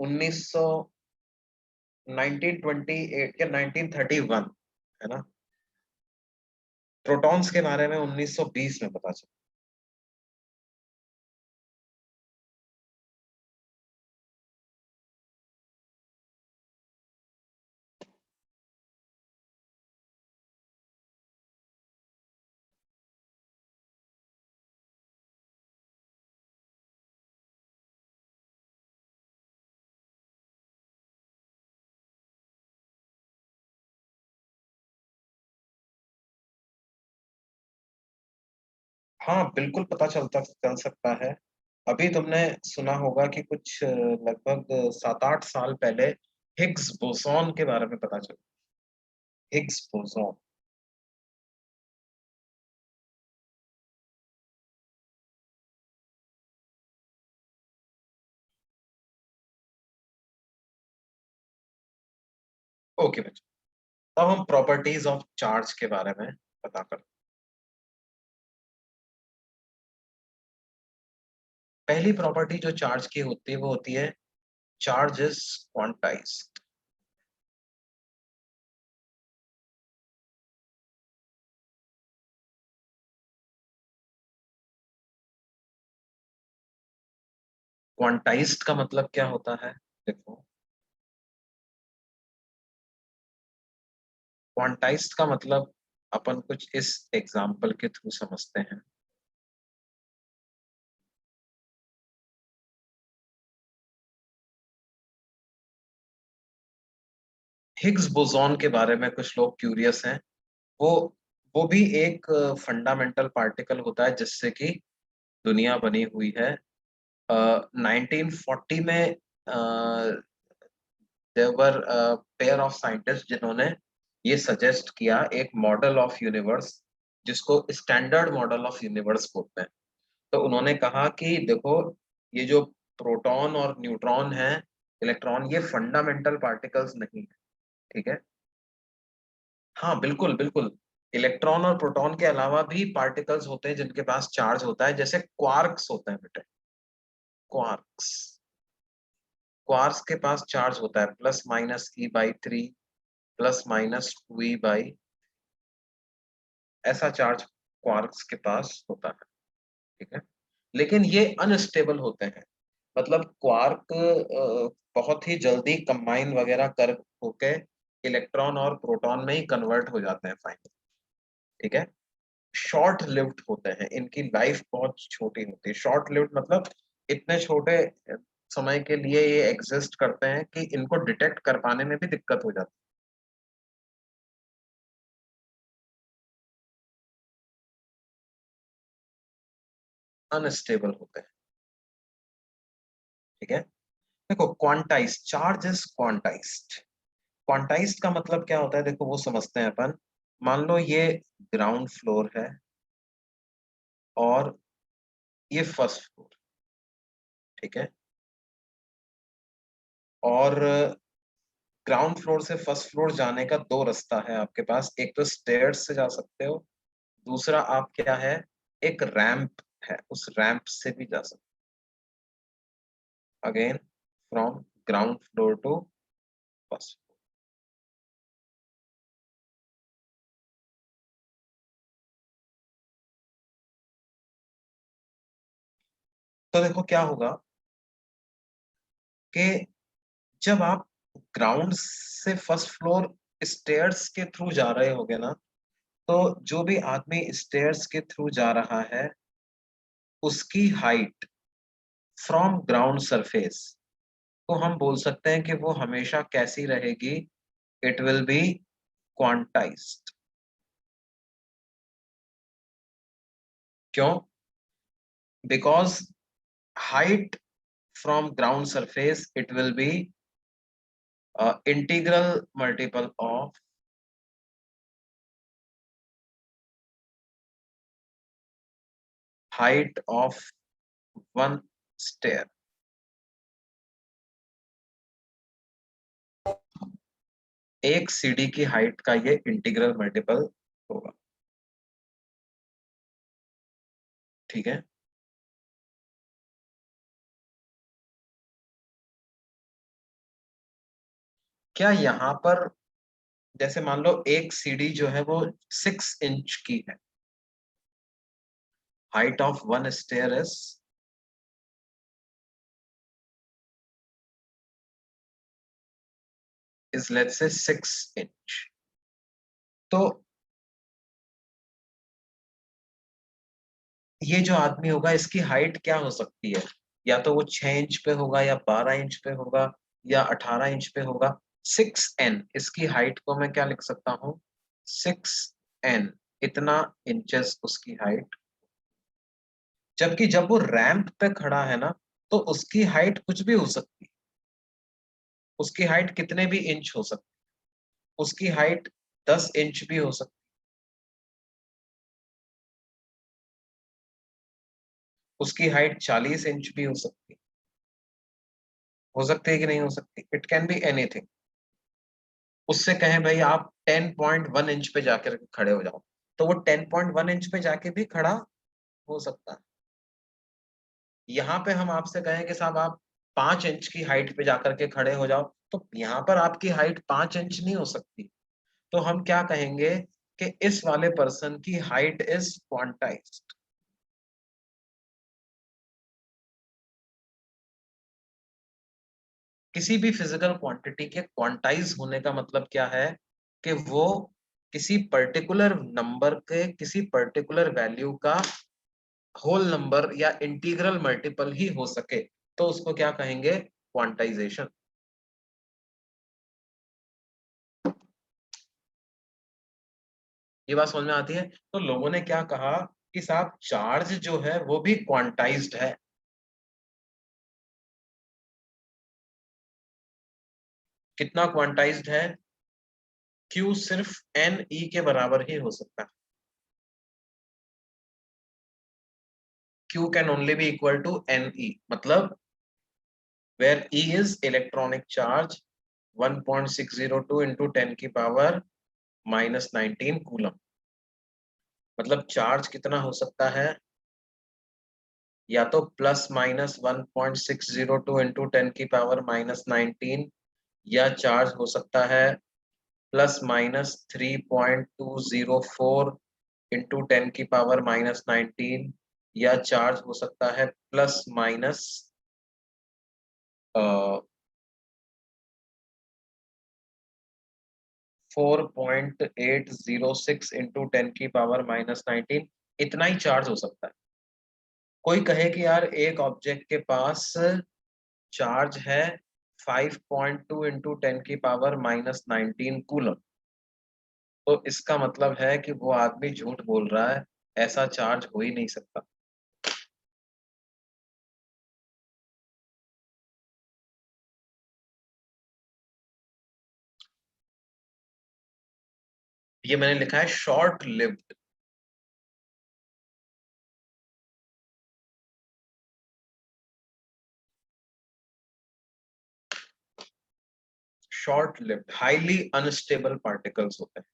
B: 1900, 1928 या 1931, है ना। प्रोटॉन्स के बारे में 1920 में पता चला। हाँ बिल्कुल पता चल सकता है। अभी तुमने सुना होगा कि कुछ लगभग 7-8 साल पहले हिग्स बोसॉन के बारे में पता चला। Higgs boson. ओके बच्चों, तब हम प्रॉपर्टीज ऑफ चार्ज के बारे में पता करते हैं। पहली प्रॉपर्टी जो चार्ज की होती है वो होती है चार्ज इज क्वांटाइज्ड। क्वांटाइज्ड का मतलब क्या होता है? देखो, क्वांटाइज्ड का मतलब अपन कुछ इस एग्जाम्पल के थ्रू समझते हैं। हिग्स बोसॉन के बारे में कुछ लोग क्यूरियस हैं। वो वो भी एक फंडामेंटल पार्टिकल होता है जिससे कि दुनिया बनी हुई है। 1940 में देवर पेयर ऑफ साइंटिस्ट जिन्होंने ये सजेस्ट किया एक मॉडल ऑफ यूनिवर्स, जिसको स्टैंडर्ड मॉडल ऑफ यूनिवर्स बोलते हैं। तो उन्होंने कहा कि देखो, ये जो प्रोटॉन और न्यूट्रॉन है, इलेक्ट्रॉन, ये फंडामेंटल पार्टिकल्स नहीं है। ठीक है। हाँ बिल्कुल बिल्कुल। इलेक्ट्रॉन और प्रोटॉन के अलावा भी पार्टिकल्स होते हैं जिनके पास चार्ज होता है, जैसे क्वार्क्स होते हैं बेटे। क्वार्क्स, क्वार्क्स के पास चार्ज होता है +-e/3, +-2e/, ऐसा चार्ज क्वार्क्स के पास होता है। ठीक है। लेकिन ये अनस्टेबल होते हैं, मतलब क्वार्क बहुत ही जल्दी कंबाइन वगैरह कर होके इलेक्ट्रॉन और प्रोटॉन में ही कन्वर्ट हो जाते हैं फाइनली। ठीक है। शॉर्ट लिव्ड होते हैं, इनकी लाइफ बहुत छोटी होती है। शॉर्ट लिव्ड मतलब इतने छोटे समय के लिए ये एग्जिस्ट करते हैं कि इनको डिटेक्ट कर पाने में भी दिक्कत हो जाती है, अनस्टेबल होते हैं। ठीक है। देखो, quantize charge is quantized. Quantized का मतलब क्या होता है, देखो वो समझते हैं अपन। मान लो ये ग्राउंड फ्लोर है और ये फर्स्ट फ्लोर। ठीक है। और ग्राउंड फ्लोर से फर्स्ट फ्लोर जाने का दो रास्ता है आपके पास, एक तो स्टेयर्स से जा सकते हो, दूसरा आप क्या है, एक रैंप है, उस रैंप से भी जा सकते हो, again from ground floor to first. तो देखो क्या होगा कि जब आप ग्राउंड से फर्स्ट फ्लोर स्टेयर्स के थ्रू जा रहे होगे ना, तो जो भी आदमी स्टेयर्स के थ्रू जा रहा है उसकी हाइट फ्रॉम ग्राउंड सरफेस को हम बोल सकते हैं कि वो हमेशा कैसी रहेगी, इट विल बी क्वांटाइज्ड। क्यों? Because height from ground surface it will be integral multiple of height of one stair. एक सीढ़ी की हाइट का ये इंटीग्रल मल्टीपल होगा। ठीक है। क्या यहाँ पर, जैसे मान लो एक सीढ़ी जो है वो 6 इंच की है, height of one stair is let's say 6 inch. तो ये जो आदमी होगा इसकी हाइट क्या हो सकती है, या तो वो 6 इंच पे होगा, या 12 इंच पे होगा, या 18 इंच पे होगा। 6n, इसकी हाइट को मैं क्या लिख सकता हूँ, 6n, इतना इंचेस उसकी हाइट। जबकि जब वो रैंप पे खड़ा है ना, तो उसकी हाइट कुछ भी हो सकती है। उसकी हाइट कितने भी इंच हो सकती है, उसकी हाइट 10 इंच भी हो सकती है, उसकी हाइट 40 इंच भी हो सकती है कि नहीं हो सकती, इट कैन बी एनीथिंग। उससे कहें भाई आप 10.1 इंच पे जाकर खड़े हो जाओ, तो वो 10.1 इंच पे जाके भी खड़ा हो सकता है। यहाँ पे हम आपसे कहें कि साहब आप 5 इंच की हाइट पे जाकर के खड़े हो जाओ, तो यहाँ पर आपकी हाइट 5 इंच नहीं हो सकती। तो हम क्या कहेंगे कि इस वाले पर्सन की हाइट इज क्वांटाइज्ड। किसी भी फिजिकल क्वांटिटी के क्वांटाइज होने का मतलब क्या है कि वो किसी पर्टिकुलर नंबर के किसी पर्टिकुलर वैल्यू का होल नंबर या इंटीग्रल मल्टीपल ही हो सके, तो उसको क्या कहेंगे? क्वांटाइजेशन। ये बात समझ में आती है? तो लोगों ने क्या कहा कि साहब चार्ज जो है वो भी क्वांटाइज्ड है। कितना क्वांटाइज्ड है? Q सिर्फ एन ई के बराबर ही हो सकता है। Q can only be equal to N E, मतलब where E is electronic charge 1.602 into 10 की पावर -19 कूलम। मतलब चार्ज कितना हो सकता है? या तो ±1.602 इंटू 10 की पावर -19, या चार्ज हो सकता है ±3.204 इंटू 10 की पावर -19, या चार्ज हो सकता है प्लस माइनस 4.806 इंटू 10 की पावर -19। इतना ही चार्ज हो सकता है। कोई कहे कि यार एक ऑब्जेक्ट के पास चार्ज है 5.2 इंटू 10 की पावर -19 कूलम, तो इसका मतलब है कि वो आदमी झूठ बोल रहा है, ऐसा चार्ज हो ही नहीं सकता। ये मैंने लिखा है short lived. Short lived highly unstable particles होते हैं।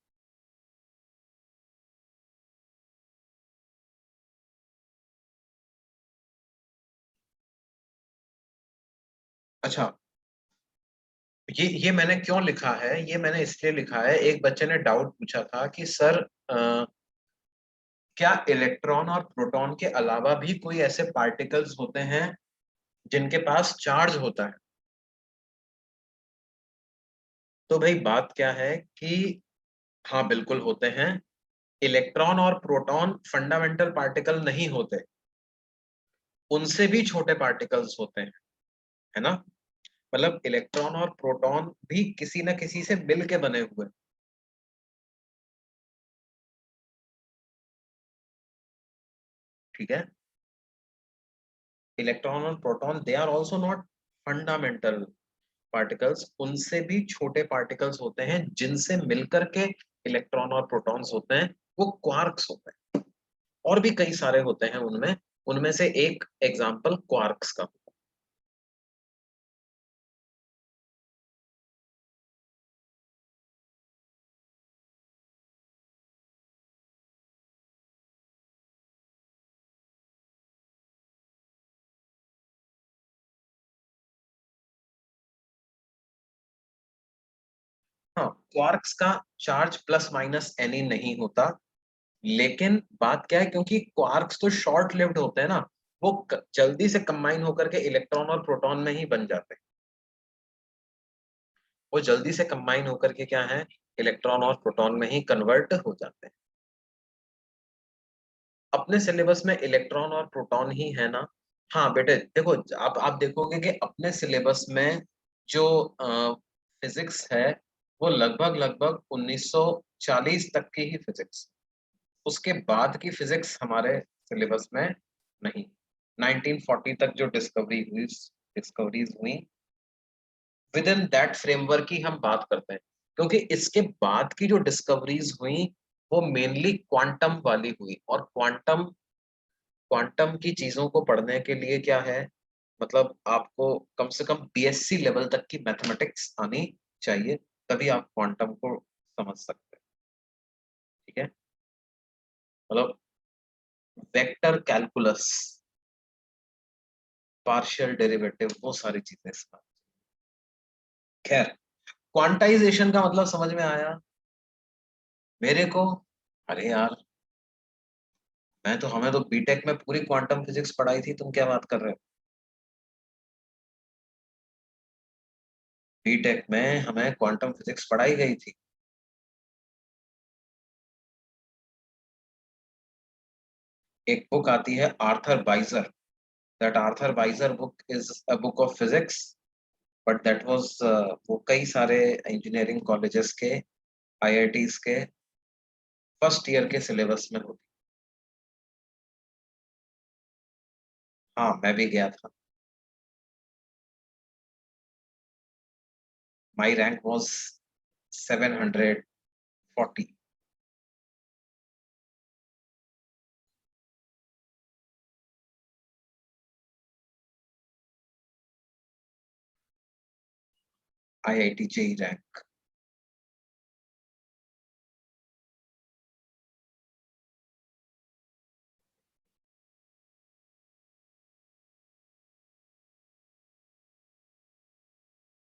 B: अच्छा, ये मैंने क्यों लिखा है? ये मैंने इसलिए लिखा है, एक बच्चे ने डाउट पूछा था कि सर क्या इलेक्ट्रॉन और प्रोटॉन के अलावा भी कोई ऐसे पार्टिकल्स होते हैं जिनके पास चार्ज होता है? तो भाई बात क्या है कि हाँ बिल्कुल होते हैं। इलेक्ट्रॉन और प्रोटॉन फंडामेंटल पार्टिकल नहीं होते, उनसे भी छोटे पार्टिकल्स होते हैं, है ना? मतलब इलेक्ट्रॉन और प्रोटॉन भी किसी न किसी से मिल के बने हुए हैं, ठीक है? इलेक्ट्रॉन और proton they are also not fundamental particles, उनसे भी छोटे पार्टिकल्स होते हैं जिनसे मिलकर के इलेक्ट्रॉन और प्रोटॉन्स होते हैं, वो क्वार्क्स होते हैं। और भी कई सारे होते हैं उनमें, उनमें से एक एग्जाम्पल क्वार्क्स का। हाँ, क्वार्क्स का चार्ज प्लस माइनस एनी नहीं होता, लेकिन बात क्या है, क्योंकि क्वार्क्स तो शॉर्ट लिव्ड होते हैं ना, वो जल्दी से कंबाइन होकर के इलेक्ट्रॉन और प्रोटॉन में ही बन जाते हैं। वो जल्दी से कंबाइन होकर के क्या है, इलेक्ट्रॉन और प्रोटॉन में ही कन्वर्ट हो जाते हैं। अपने सिलेबस में इलेक्ट्रॉन और प्रोटॉन ही है ना? हाँ बेटे देखो, आप देखोगे कि अपने सिलेबस में जो फिजिक्स है वो लगभग लगभग 1940 तक की ही फिजिक्स, उसके बाद की फिजिक्स हमारे सिलेबस में नहीं। 1940 तक जो डिस्कवरीज हुई, विद इन दैट फ्रेमवर्क की हम बात करते हैं, क्योंकि इसके बाद की जो डिस्कवरीज हुई वो मेनली क्वांटम वाली हुई, और क्वांटम क्वांटम की चीजों को पढ़ने के लिए क्या है, मतलब आपको कम से कम बीएससी लेवल तक की मैथमेटिक्स आनी चाहिए, तभी आप क्वांटम को समझ सकते हैं, ठीक है? मतलब वेक्टर कैलकुलस, पार्शियल डेरिवेटिव, वो सारी चीजें इसमें। खैर, क्वांटाइजेशन का मतलब समझ में आया मेरे को। अरे यार, हमें तो बीटेक में पूरी क्वांटम फिजिक्स पढ़ाई थी, तुम क्या बात कर रहे हो। बीटेक में हमें क्वांटम फिजिक्स पढ़ाई गई थी। एक बुक आती है Arthur Beiser, that Arthur Beiser book is a book of physics, but that was, वो कई सारे इंजीनियरिंग कॉलेजेस के, आईआईटीज के फर्स्ट ईयर के सिलेबस में होती। हाँ, मैं भी गया था। My rank was 740। IIT JEE rank.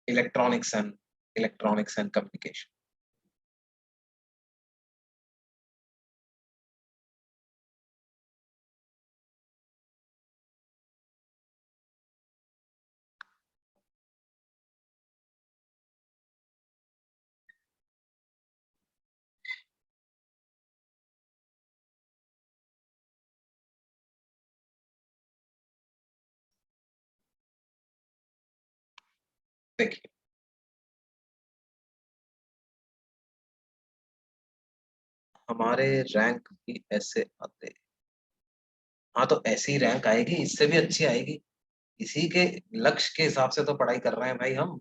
B: Electronics and communication. देखिए, हमारे रैंक भी ऐसे आते। हाँ, तो ऐसी रैंक आएगी, इससे भी अच्छी आएगी। इसी के लक्ष्य के हिसाब से तो पढ़ाई कर रहे हैं भाई हम।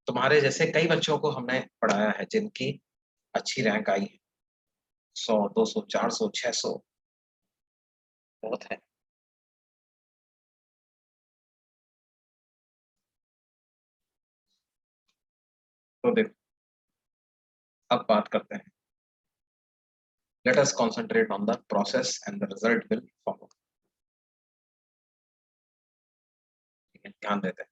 B: तुम्हारे जैसे कई बच्चों को हमने पढ़ाया है जिनकी अच्छी रैंक आई है। 100, 200, 400, 600 बहुत है। तो देखो, अब बात करते हैं। Let us concentrate on the process and the result will follow. ठीक है, ध्यान देते हैं।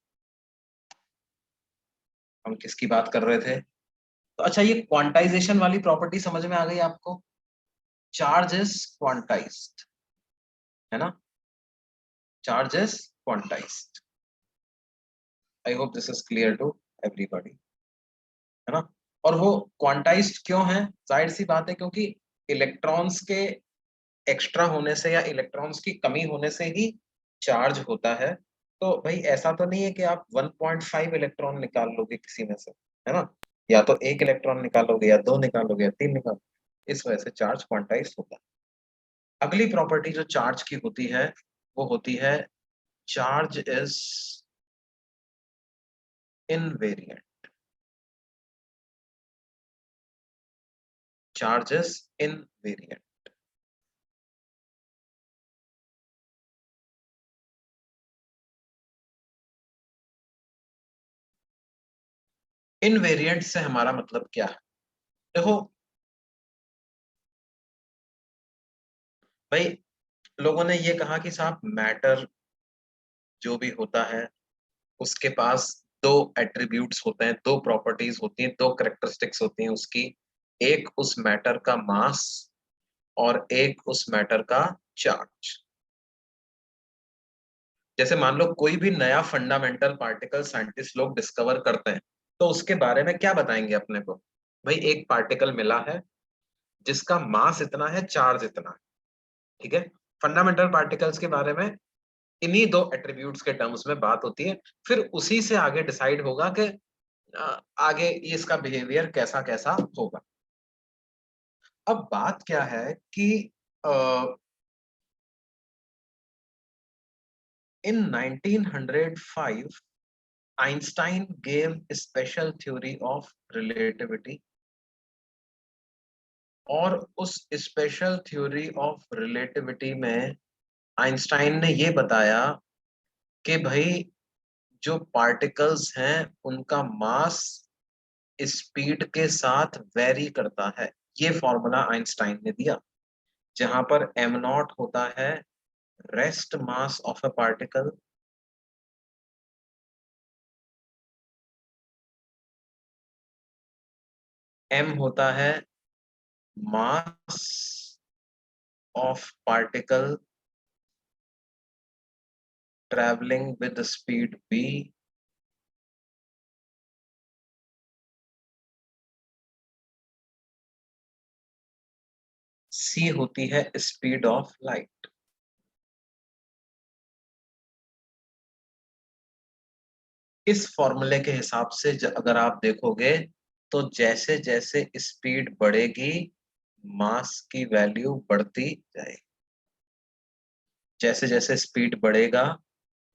B: हम किसकी बात कर रहे थे। तो अच्छा, ये क्वांटाइजेशन वाली प्रॉपर्टी समझ में आ गई आपको। चार्ज इज क्वांटाइज्ड, है ना। Charge is quantized. I hope this is clear to everybody, है ना। और वो क्वांटाइज्ड क्यों है, जाहिर सी बात है, क्योंकि इलेक्ट्रॉन्स के एक्स्ट्रा होने से या इलेक्ट्रॉन्स की कमी होने से ही चार्ज होता है। तो भाई ऐसा तो नहीं है कि आप 1.5 इलेक्ट्रॉन निकाल लोगे किसी में से, है ना। या तो एक इलेक्ट्रॉन निकालोगे, या दो निकालोगे, या तीन निकालोगे। इस वजह से चार्ज क्वांटाइज होता है। अगली प्रॉपर्टी जो चार्ज की होती है, वो होती है charge is invariant. Charge is invariant. Invariant से हमारा मतलब क्या है। देखो भाई, लोगों ने ये कहा कि साहब मैटर जो भी होता है उसके पास दो एट्रीब्यूट्स होते हैं, दो प्रॉपर्टीज होती हैं, दो करेक्टरिस्टिक्स होती हैं उसकी। एक उस मैटर का मास और एक उस मैटर का चार्ज। जैसे मान लो कोई भी नया फंडामेंटल पार्टिकल साइंटिस्ट लोग डिस्कवर करते हैं, तो उसके बारे में क्या बताएंगे अपने को। भाई, एक पार्टिकल मिला है जिसका मास इतना है, चार्ज इतना है। ठीक है। फंडामेंटल पार्टिकल्स के बारे में इन्हीं दो एट्रीब्यूट्स के टर्म्स में बात होती है। फिर उसी से आगे डिसाइड होगा कि आगे ये इसका बिहेवियर कैसा कैसा होगा। अब बात क्या है कि इन 1905 Einstein gave a special theory of relativity और उस स्पेशल थ्योरी ऑफ रिलेटिविटी में आइंस्टाइन ने ये बताया कि भाई जो पार्टिकल्स हैं उनका मास स्पीड के साथ वेरी करता है। ये फॉर्मूला आइंस्टाइन ने दिया, जहां पर एम नॉट होता है rest mass of a particle, M होता है mass of particle travelling with speed v, c होती है स्पीड ऑफ लाइट। इस फॉर्मूले के हिसाब से अगर आप देखोगे तो जैसे जैसे स्पीड बढ़ेगी मास की वैल्यू बढ़ती जाएगी। जैसे जैसे स्पीड बढ़ेगा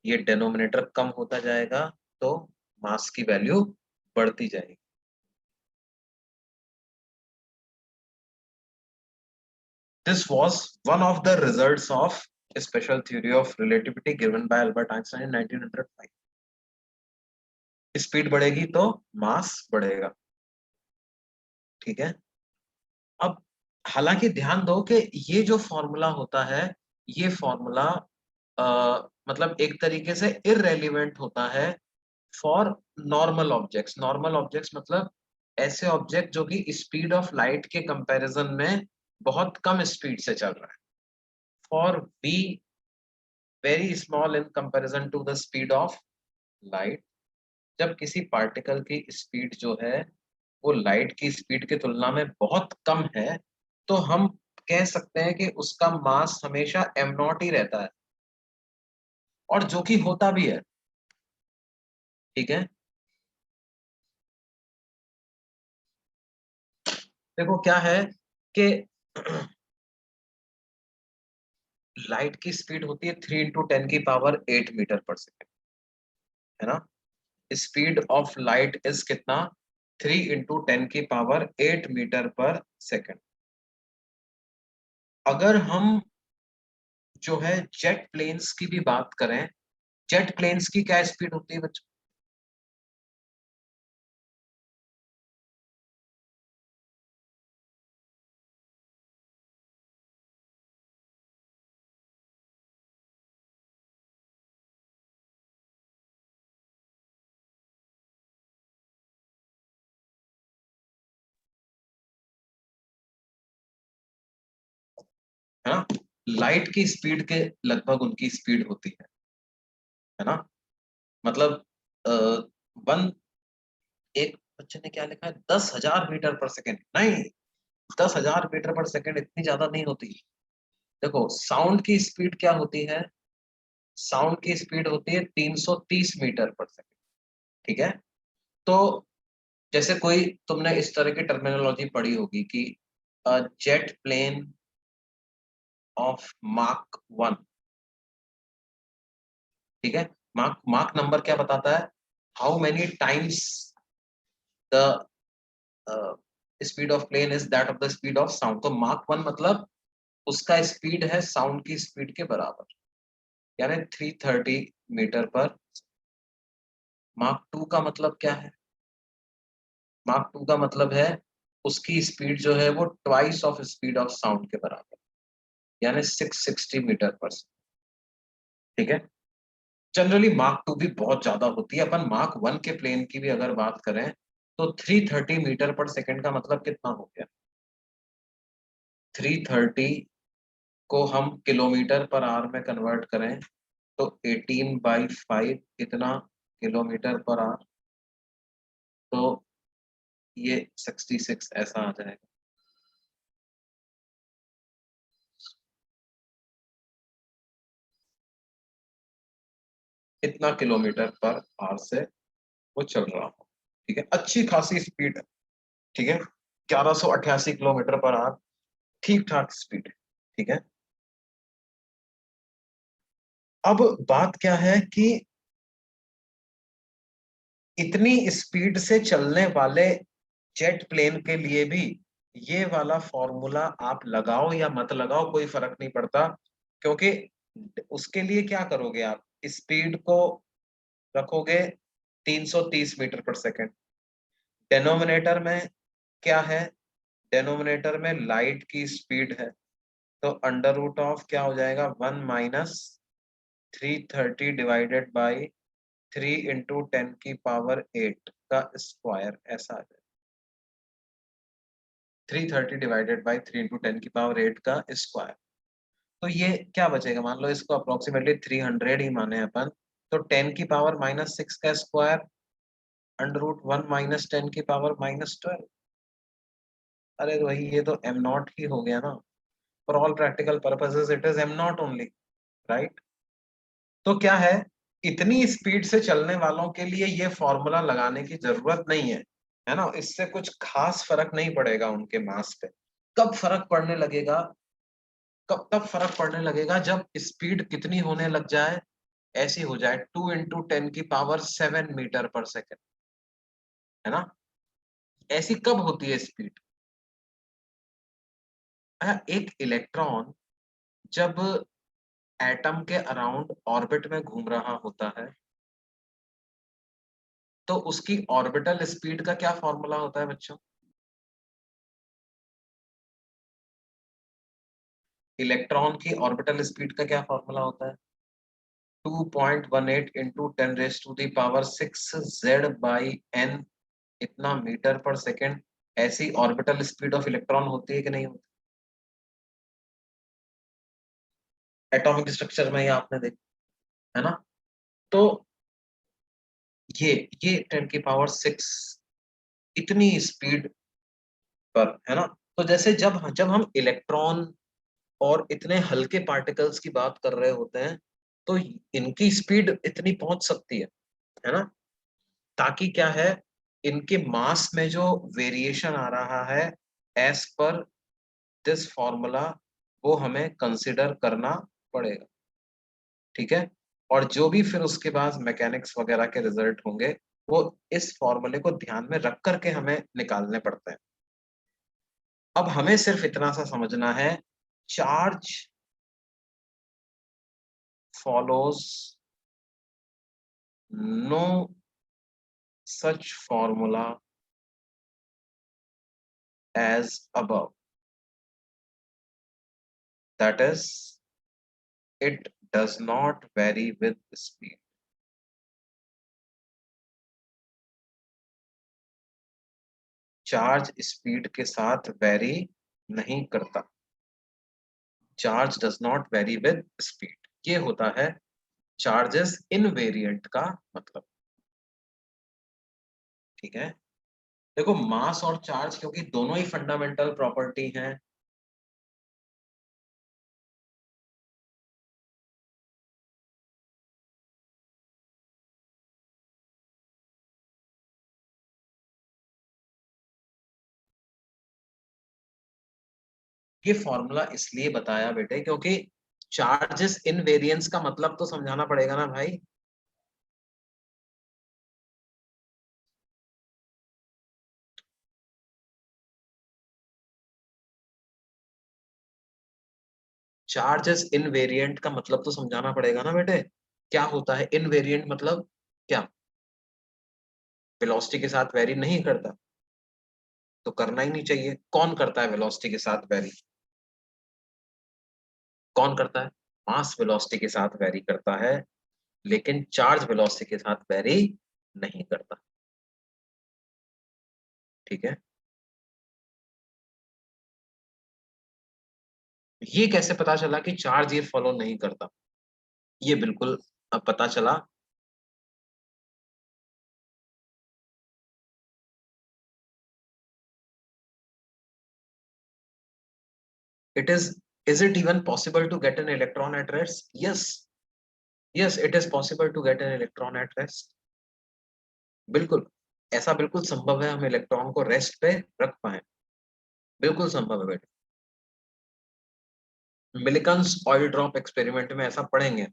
B: ये डिनोमिनेटर कम होता जाएगा, तो मास की वैल्यू बढ़ती जाएगी। This was one of the results of special theory of relativity given by Albert Einstein in 1905। Speed बढ़ेगी तो मास बढ़ेगा। ठीक है। अब हालांकि ध्यान दो कि ये जो फॉर्मूला होता है, ये फॉर्मूला मतलब एक तरीके से इररेलेवेंट होता है for normal objects. Normal objects मतलब ऐसे ऑब्जेक्ट जो कि स्पीड ऑफ लाइट के कंपैरिजन में बहुत कम स्पीड से चल रहा है। For V very small in comparison to the speed of light, जब किसी पार्टिकल की स्पीड जो है वो लाइट की स्पीड की तुलना में बहुत कम है, तो हम कह सकते हैं कि उसका मास हमेशा एम नॉट ही रहता है, और जो कि होता भी है। ठीक है। देखो क्या है कि लाइट की स्पीड होती है 3 × 10⁸ है ना। स्पीड ऑफ लाइट इज कितना, 3 × 10⁸ अगर हम जो है जेट प्लेन्स की भी बात करें, जेट प्लेन्स की क्या स्पीड होती है बच्चों? है ना, लाइट की स्पीड के लगभग उनकी स्पीड होती है ना। मतलब वन, एक बच्चे ने क्या लिखा है, 10,000 मीटर पर सेकेंड, नहीं, 10,000 मीटर पर सेकेंड इतनी ज्यादा नहीं होती। देखो साउंड की स्पीड क्या होती है, साउंड की स्पीड होती है 330 मीटर पर सेकेंड। ठीक है। तो जैसे कोई तुमने इस तरह की टर्मिनोलॉजी पढ़ी होगी कि जेट प्लेन ऑफ माक 1। ठीक है। मार्क मार्क नंबर क्या बताता है, how many times the speed of plane is that of the speed of sound. तो मार्क 1 मतलब उसका स्पीड है साउंड की स्पीड के बराबर, यानी 330 मीटर पर। मार्क 2 का मतलब क्या है, मार्क 2 का मतलब है उसकी स्पीड जो है वो twice of speed of sound के बराबर, यानी 660 मीटर पर। ठीक है। जनरली मार्क 2 भी बहुत ज्यादा होती है। अपन मार्क 1 के प्लेन की भी अगर बात करें तो 330 मीटर पर सेकेंड का मतलब कितना हो गया, 330 को हम किलोमीटर पर आवर में कन्वर्ट करें तो 18/5 कितना किलोमीटर पर आवर, तो ये 66 ऐसा आ जाएगा। इतना किलोमीटर पर आवर से वो चल रहा हो। ठीक है, अच्छी खासी स्पीड है। ठीक है, 1188 किलोमीटर पर आवर, ठीक ठाक स्पीड है। ठीक है। अब बात क्या है कि इतनी स्पीड से चलने वाले जेट प्लेन के लिए भी ये वाला फॉर्मूला आप लगाओ या मत लगाओ कोई फर्क नहीं पड़ता, क्योंकि उसके लिए क्या करोगे आप, स्पीड को रखोगे 330 मीटर पर सेकंड। डेनोमिनेटर में क्या है, डेनोमिनेटर में लाइट की स्पीड है, तो अंडर रूट ऑफ क्या हो जाएगा, 1 - 330 डिवाइडेड बाई 3 × 10⁸ का स्क्वायर, ऐसा आ जाएगा। 330 डिवाइडेड बाई 3 × 10⁸ का स्क्वायर। तो ये क्या बचेगा, मान लो इसको अप्रोक्सीमेटली 300 ही माने अपन, तो 10⁻⁻6 का स्क्वायर अंडर रूट 1 - 10⁻⁻12। अरे तो भाई ये तो एम नॉट ही हो गया ना, for all practical purposes it is am not only, right. तो क्या है, इतनी स्पीड से चलने वालों के लिए ये फॉर्मूला लगाने की जरूरत नहीं है ना, इससे कुछ खास फर्क नहीं पड़ेगा उनके मास पे। कब फर्क पड़ने लगेगा, कब तक फर्क पड़ने लगेगा, जब स्पीड कितनी होने लग जाए, ऐसी हो जाए 2 × 10⁷ मीटर पर सेकेंड, है ना। ऐसी कब होती है स्पीड, एक इलेक्ट्रॉन जब एटम के अराउंड ऑर्बिट में घूम रहा होता है, तो उसकी ऑर्बिटल स्पीड का क्या फॉर्मूला होता है बच्चों। इलेक्ट्रॉन की ऑर्बिटल स्पीड का क्या फॉर्मूला होता है, 2.18 इंटू 10⁻⁶ Z/n, इतना मीटर पर सेकेंड। ऐसी ऑर्बिटल स्पीड ऑफ इलेक्ट्रॉन होती है कि नहीं होती, एटॉमिक स्ट्रक्चर में ही आपने देखा, है ना। तो ये ये 10⁶ इतनी स्पीड पर, है ना। तो जैसे जब जब हम इलेक्ट्रॉन और इतने हल्के पार्टिकल्स की बात कर रहे होते हैं, तो इनकी स्पीड इतनी पहुंच सकती है ना, ताकि क्या है, इनके मास में जो वेरिएशन आ रहा है एज पर दिस फॉर्मूला, वो हमें कंसिडर करना पड़ेगा, ठीक है। और जो भी फिर उसके बाद मैकेनिक्स वगैरह के रिजल्ट होंगे, वो इस फॉर्मूले को ध्यान में रख करके हमें निकालने पड़ते हैं। अब हमें सिर्फ इतना सा समझना है, charge follows no such formula as above, that is, it does not vary with speed. Charge speed के साथ वेरी नहीं करता, charge does not very with speed, ये होता है चार्जेस इनवेरिएंट का मतलब, ठीक है। देखो मास और चार्ज क्योंकि दोनों ही फंडामेंटल प्रॉपर्टी हैं, ये फॉर्मूला इसलिए बताया बेटे क्योंकि चार्जेस इनवेरिएंस का मतलब तो समझाना पड़ेगा ना भाई। चार्जेस इनवेरिएंट का मतलब तो समझाना पड़ेगा ना बेटे, क्या होता है इनवेरिएंट मतलब, क्या वेलोसिटी के साथ वेरी नहीं करता, तो करना ही नहीं चाहिए। कौन करता है वेलोसिटी के साथ वेरी, कौन करता है, मास वेलोसिटी के साथ वेरी करता है, लेकिन चार्ज वेलोसिटी के साथ वेरी नहीं करता, ठीक है। ये कैसे पता चला कि चार्ज ये फॉलो नहीं करता, ये बिल्कुल अब पता चला। Is it even possible to get an electron at rest? Yes, it is possible to get an electron at rest, बिल्कुल, ऐसा बिल्कुल संभव है, हम इलेक्ट्रॉन को रेस्ट पे रख पाए, बिल्कुल संभव है बेटे। मिलिकन्स ऑयल ड्रॉप एक्सपेरिमेंट में ऐसा पढ़ेंगे।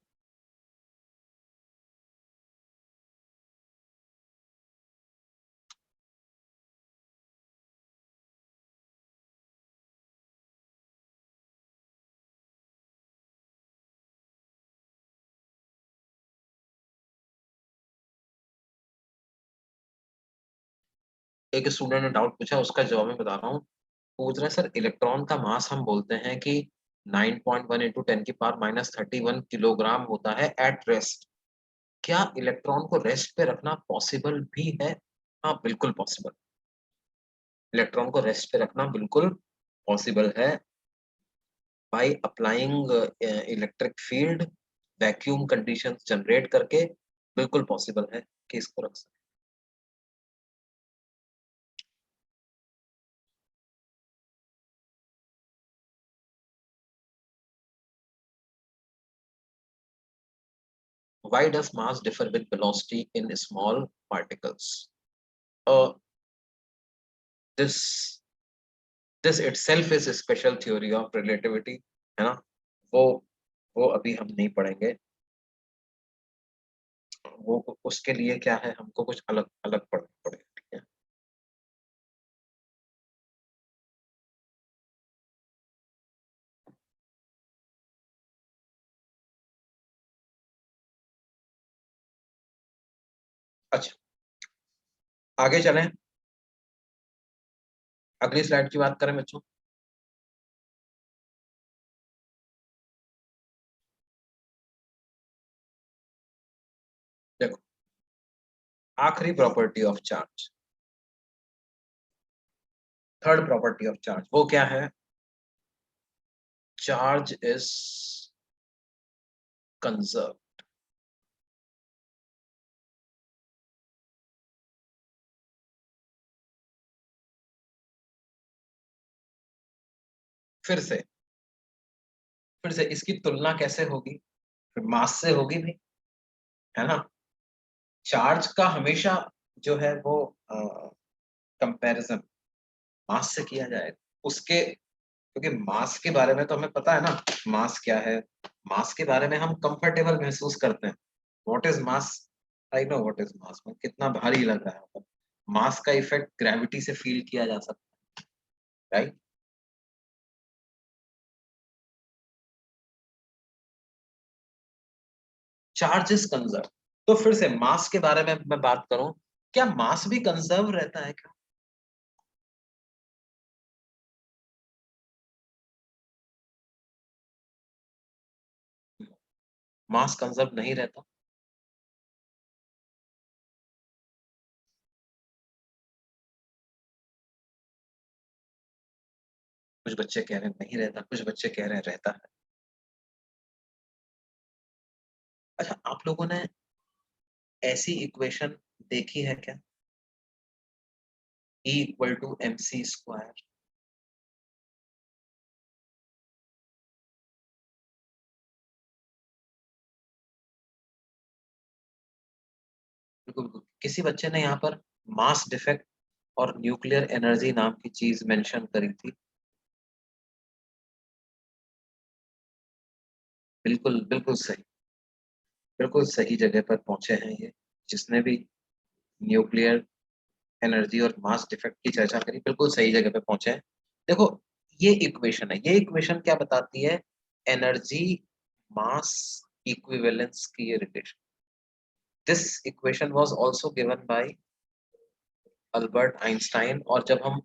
B: एक स्टूडेंट ने डाउट पूछा, उसका जवाब मैं बता रहा हूँ। पूछ रहे हैं सर, इलेक्ट्रॉन का मास हम बोलते हैं कि 9.1 इंटू 10⁻³ किलोग्राम होता है एट रेस्ट। क्या इलेक्ट्रॉन को रेस्ट पे रखना पॉसिबल भी है? हाँ, बिल्कुल पॉसिबल। इलेक्ट्रॉन को रेस्ट पे रखना बिल्कुल पॉसिबल है, by applying electric field, vacuum conditions generate करके बिल्कुल पॉसिबल है कि इसको रख सकते। Why does mass differ with velocity in small particles? Uh, this this itself is a special theory of relativity, है ना? वो वो अभी हम नहीं पढ़ेंगे। वो उसके लिए क्या है, हमको कुछ अलग अलग पढ़ना पड़ेगा, ठीक है? अच्छा, आगे चलें। अगली स्लाइड की बात करें बच्चों। देखो, आखिरी property of charge, third property of charge, वो क्या है? Charge is conserve. फिर से फिर से इसकी तुलना कैसे होगी? फिर मास से होगी भी, है ना? चार्ज का हमेशा जो है वो कंपैरिजन मास से किया जाएगा, उसके, क्योंकि मास के बारे में तो हमें पता है ना, मास क्या है। मास के बारे में हम कंफर्टेबल महसूस करते हैं। What is mass? I know what is mass, कितना भारी लग रहा है। मास का इफेक्ट ग्रेविटी से फील किया जा सकता है, राइट? Charge is conserve. तो फिर से मास के बारे में मैं बात करूं, क्या मास भी कंजर्व रहता है क्या? मास कंजर्व नहीं रहता। कुछ बच्चे कह रहे हैं नहीं रहता, कुछ बच्चे कह रहे हैं रहता है। अच्छा, आप लोगों ने ऐसी इक्वेशन देखी है क्या? E equal to M C square. बिल्कुल बिल्कुल। किसी बच्चे ने यहाँ पर मास डिफेक्ट और न्यूक्लियर एनर्जी नाम की चीज मेंशन करी थी। बिल्कुल बिल्कुल सही, बिल्कुल सही जगह पर पहुंचे हैं ये। जिसने भी न्यूक्लियर एनर्जी और मास डिफेक्ट की चर्चा करी, बिल्कुल सही जगह पे पहुंचे हैं। देखो, ये इक्वेशन है, ये इक्वेशन क्या बताती है? एनर्जी मास इक्विवेलेंस की ये relation. This equation was also given by Albert Einstein. और जब हम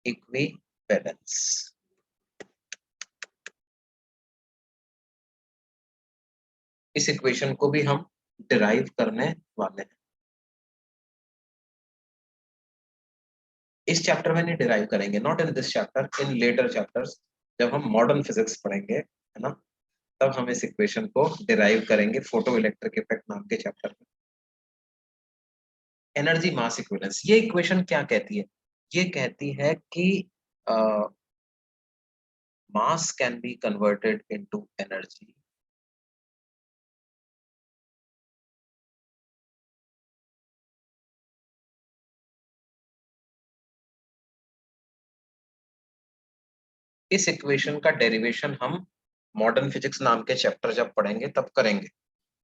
B: इक्विवेलेंस, इस इक्वेशन को भी हम डिराइव करने वाले हैं। इस चैप्टर में नहीं डिराइव करेंगे, not in this chapter, in later chapters. जब हम मॉडर्न फिजिक्स पढ़ेंगे, है ना, तब हम इस इक्वेशन को डिराइव करेंगे फोटो इलेक्ट्रिक इफेक्ट नाम के चैप्टर में। एनर्जी मास इक्विवेलेंस, ये इक्वेशन क्या कहती है? ये कहती है कि मास can be converted into energy. इस इक्वेशन का डेरिवेशन हम मॉडर्न फिजिक्स नाम के चैप्टर जब पढ़ेंगे तब करेंगे।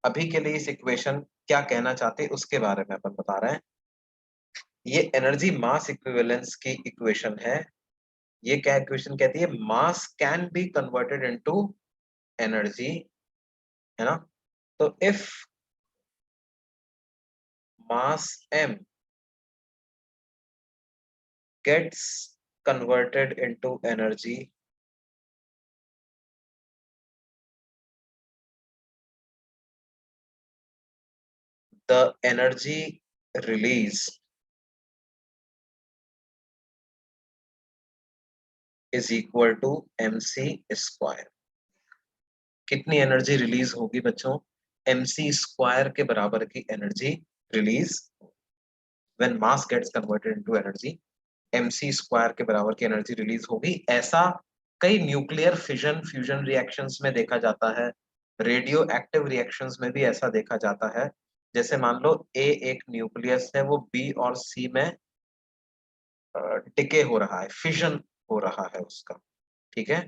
B: अभी के लिए इस इक्वेशन क्या कहना चाहते हैं उसके बारे में अपन बता रहे हैं। ये एनर्जी मास इक्विवेलेंस की इक्वेशन है। ये क्या इक्वेशन कहती है? मास can be converted into energy, है ना? तो if mass m gets converted into energy, the energy release is equal to mc square. कितनी एनर्जी रिलीज होगी बच्चों? mc स्क्वायर के बराबर की energy release. When mass gets converted into energy, mc square के बराबर की एनर्जी रिलीज होगी। ऐसा कई न्यूक्लियर फिजन फ्यूजन रिएक्शंस में देखा जाता है, रेडियो एक्टिव रिएक्शंस में भी ऐसा देखा जाता है। जैसे मान लो ए एक न्यूक्लियस है, वो बी और सी में डिके हो रहा है, फिजन हो रहा है उसका, ठीक है।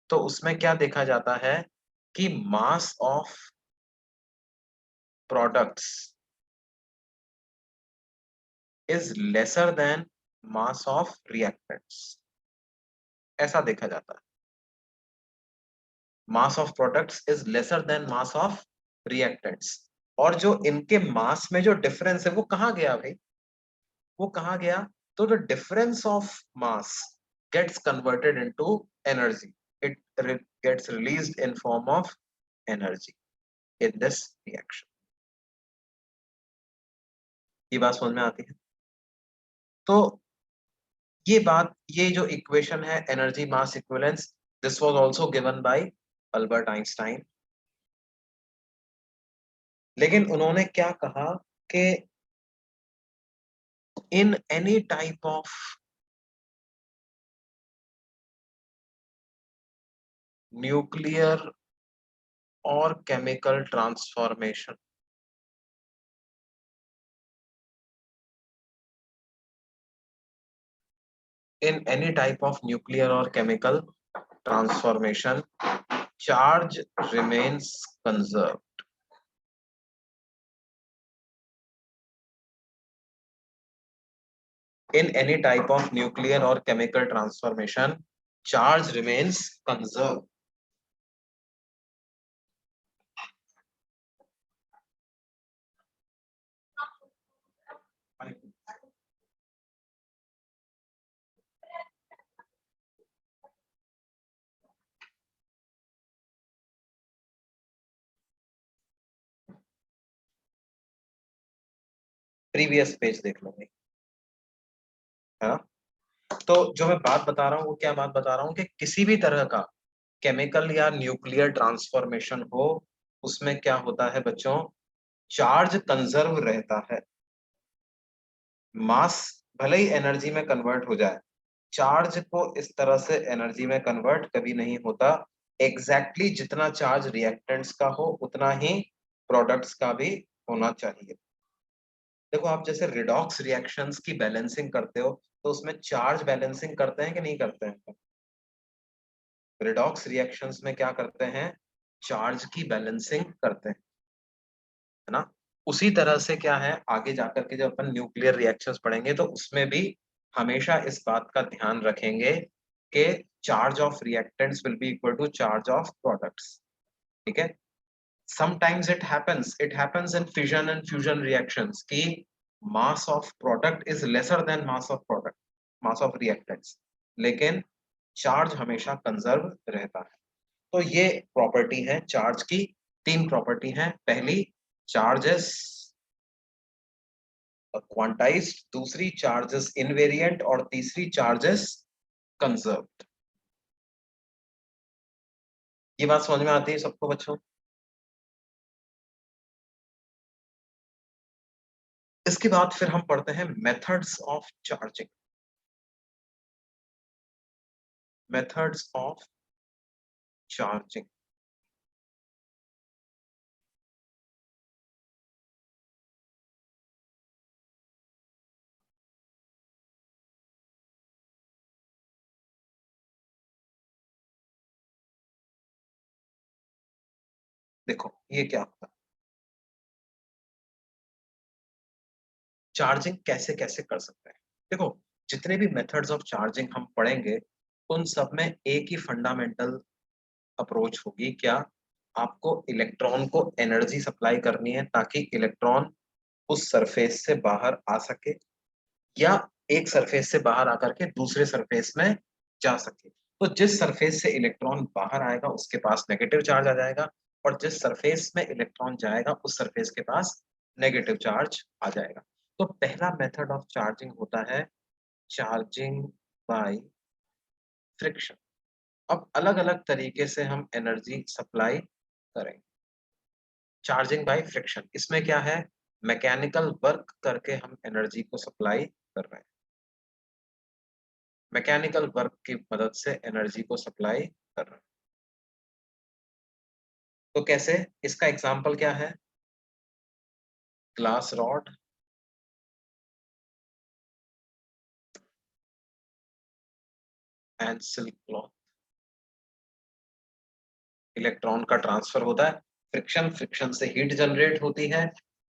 B: तो उसमें क्या देखा जाता है कि mass of products is lesser than mass of reactants, ऐसा देखा जाता है। Mass of products is lesser than mass of reactants. और जो इनके मास में जो डिफरेंस है वो कहाँ गया भाई? वो कहाँ गया? तो the difference of mass gets converted into energy, it gets released in form of energy in this reaction. ये बात समझ में आती है? तो ये बात, ये जो इक्वेशन है energy mass equivalence, this was also given by Albert Einstein. लेकिन उन्होंने क्या कहा कि in any type of nuclear और chemical transformation, in any type of nuclear or chemical transformation, charge remains conserved. In any type of nuclear or chemical transformation, charge remains conserved. Previous page देख लो भाई, है ना। तो जो मैं बात बता रहा हूँ वो क्या बात बता रहा हूँ कि किसी भी तरह का केमिकल या न्यूक्लियर ट्रांसफॉर्मेशन हो, उसमें क्या होता है बच्चों? चार्ज कंजर्व रहता है। मास भले ही एनर्जी में कन्वर्ट हो जाए, चार्ज को इस तरह से एनर्जी में कन्वर्ट कभी नहीं होता। एग्जैक्टली जितना चार्ज रिएक्टेंट्स का हो उतना ही प्रोडक्ट्स का भी होना चाहिए। देखो आप जैसे रिडॉक्स रिएक्शंस की बैलेंसिंग करते हो, तो उसमें चार्ज बैलेंसिंग करते हैं कि नहीं करते हैं? रिडॉक्स रिएक्शंस में क्या करते हैं? चार्ज की बैलेंसिंग करते हैं, है ना। उसी तरह से क्या है, आगे जाकर के जब अपन न्यूक्लियर रिएक्शंस पढ़ेंगे तो उसमें भी हमेशा इस बात का ध्यान रखेंगे कि charge of reactants will be equal to charge of products, ठीक है। Sometimes it happens in fission and fusion reactions की mass of product is lesser than mass of product, mass of reactants, लेकिन चार्ज हमेशा कंजर्व रहता है। तो ये प्रॉपर्टी है चार्ज की। तीन प्रॉपर्टी है। पहली, चार्जेस क्वांटाइज्ड, दूसरी चार्जेस इनवेरिएंट, और तीसरी चार्जेस कंजर्व्ड। ये बात समझ में आती है सबको बच्चों? इसके बाद फिर हम पढ़ते हैं methods of charging. Methods of charging. देखो ये क्या होता है, चार्जिंग कैसे कैसे कर सकते हैं। देखो जितने भी मेथड्स ऑफ चार्जिंग हम पढ़ेंगे, उन सब में एक ही फंडामेंटल अप्रोच होगी। क्या? आपको इलेक्ट्रॉन को एनर्जी सप्लाई करनी है ताकि इलेक्ट्रॉन उस सरफेस से बाहर आ सके, या एक सरफेस से बाहर आकर के दूसरे सरफेस में जा सके। तो जिस सरफेस से इलेक्ट्रॉन बाहर आएगा उसके पास नेगेटिव चार्ज आ जाएगा, और जिस सरफेस में इलेक्ट्रॉन जाएगा उस सरफेस के पास नेगेटिव चार्ज आ जाएगा। तो पहला मेथड ऑफ चार्जिंग होता है चार्जिंग बाय फ्रिक्शन। अब अलग अलग तरीके से हम एनर्जी सप्लाई करेंगे। चार्जिंग बाय फ्रिक्शन, इसमें क्या है, मैकेनिकल वर्क करके हम एनर्जी को सप्लाई कर रहे हैं। मैकेनिकल वर्क की मदद से एनर्जी को सप्लाई कर रहे हैं। तो कैसे, इसका एग्जांपल क्या है, glass rod and silk cloth, electron का ट्रांसफर होता है, फ्रिक्शन, फ्रिक्शन से हीट जनरेट होती है,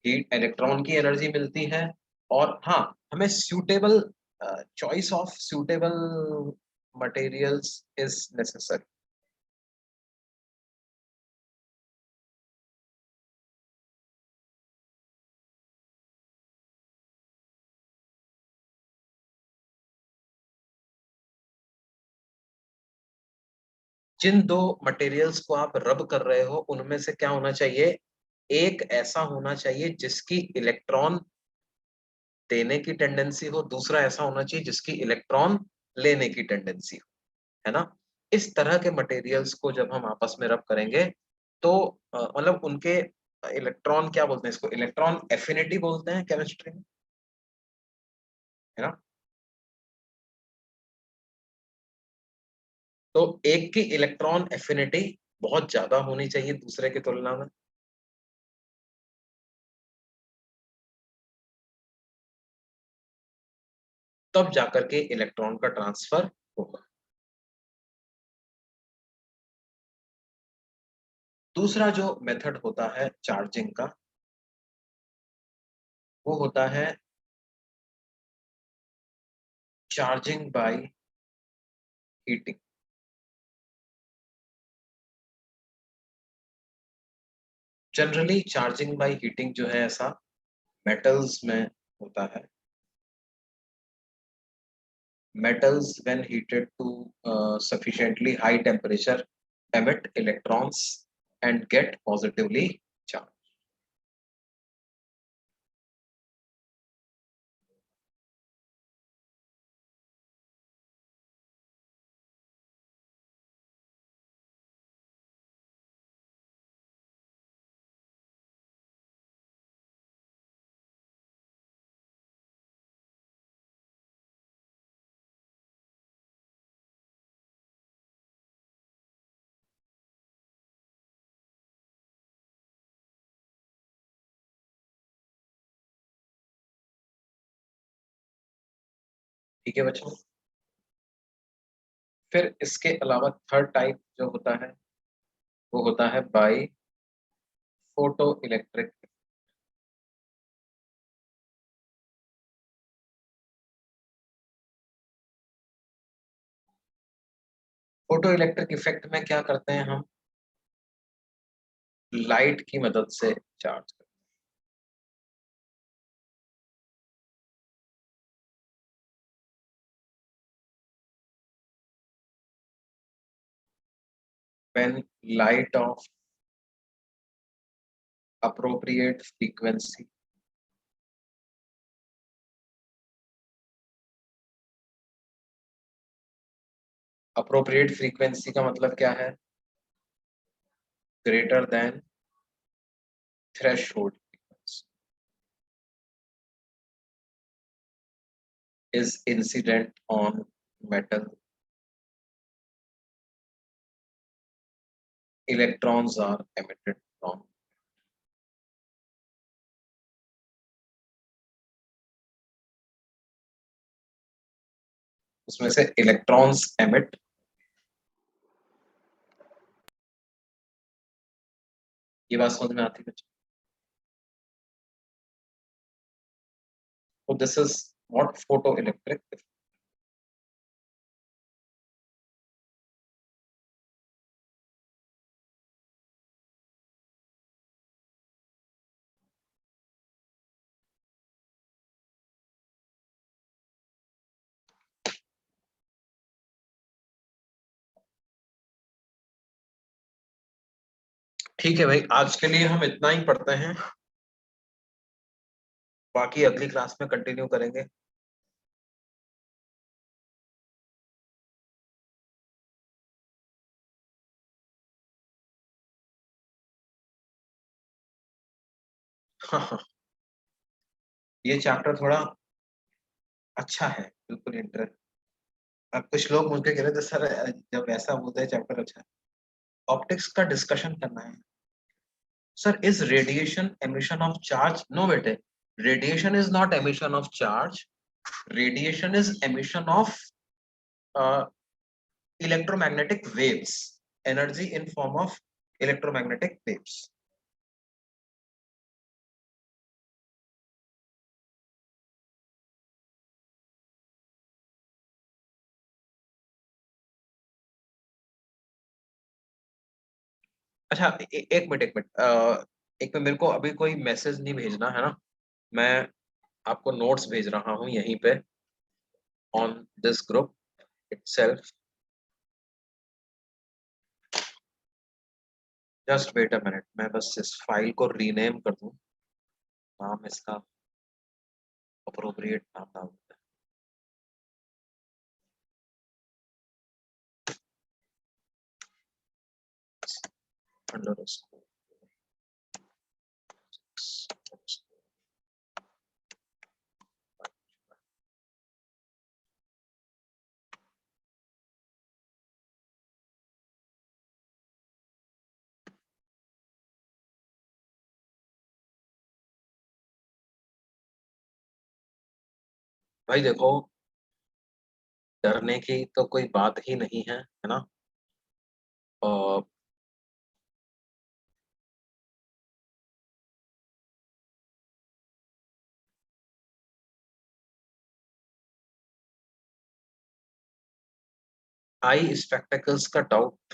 B: हीट इलेक्ट्रॉन की एनर्जी मिलती है। और हाँ, हमें suitable choice of suitable materials is necessary. जिन दो मटेरियल्स को आप रब कर रहे हो उनमें से क्या होना चाहिए, एक ऐसा होना चाहिए जिसकी इलेक्ट्रॉन देने की टेंडेंसी हो, दूसरा ऐसा होना चाहिए जिसकी इलेक्ट्रॉन लेने की टेंडेंसी हो, है ना। इस तरह के मटेरियल्स को जब हम आपस में रब करेंगे तो मतलब उनके इलेक्ट्रॉन, क्या बोलते हैं इसको, इलेक्ट्रॉन एफिनिटी बोलते हैं केमिस्ट्री में, है ना। तो एक की इलेक्ट्रॉन एफिनिटी बहुत ज्यादा होनी चाहिए दूसरे की तुलना में, तब जाकर के इलेक्ट्रॉन का ट्रांसफर होगा। दूसरा जो मेथड होता है चार्जिंग का, वो होता है charging by heating. Generally charging by heating जो है ऐसा मेटल्स में होता है। Metals, when heated to sufficiently high temperature, emit electrons and get positively charged. ठीक है बच्चों। फिर इसके अलावा थर्ड टाइप जो होता है वो होता है by photo electric. Photo electric effect में क्या करते हैं हम, लाइट की मदद से चार्ज करते हैं। When light of appropriate frequency, appropriate frequency का मतलब क्या है, greater than threshold is incident on metal, electrons are emitted from। उसमें से इलेक्ट्रॉन्स एमिट, ये बात समझ में आती है। तो this is what photo electric ठीक है भाई, आज के लिए हम इतना ही पढ़ते हैं, बाकी अगली क्लास में कंटिन्यू करेंगे। हाँ हाँ, ये चैप्टर थोड़ा अच्छा है, बिल्कुल इंटरेस्ट। अब कुछ लोग मुझे कह रहे थे सर, जब ऐसा बोलते हैं चैप्टर अच्छा है, ऑप्टिक्स का डिस्कशन करना है। Sir, is radiation emission of charge? No बेटे, radiation is not emission of charge, radiation is emission of electromagnetic waves, energy in form of electromagnetic waves. अच्छा, एक मिनट एक मिनट, एक मिनट, मेरे को अभी कोई मैसेज नहीं भेजना है ना, मैं आपको नोट्स भेज रहा हूँ यहीं पे on this group itself. Just wait a minute, मैं बस इस फाइल को रीनेम कर दूं, नाम इसका अप्रोप्रिएट नाम डाल दूं। underscore भाई देखो, डरने की तो कोई बात ही नहीं है ना। और आई स्पेक्टेकल्स का डाउट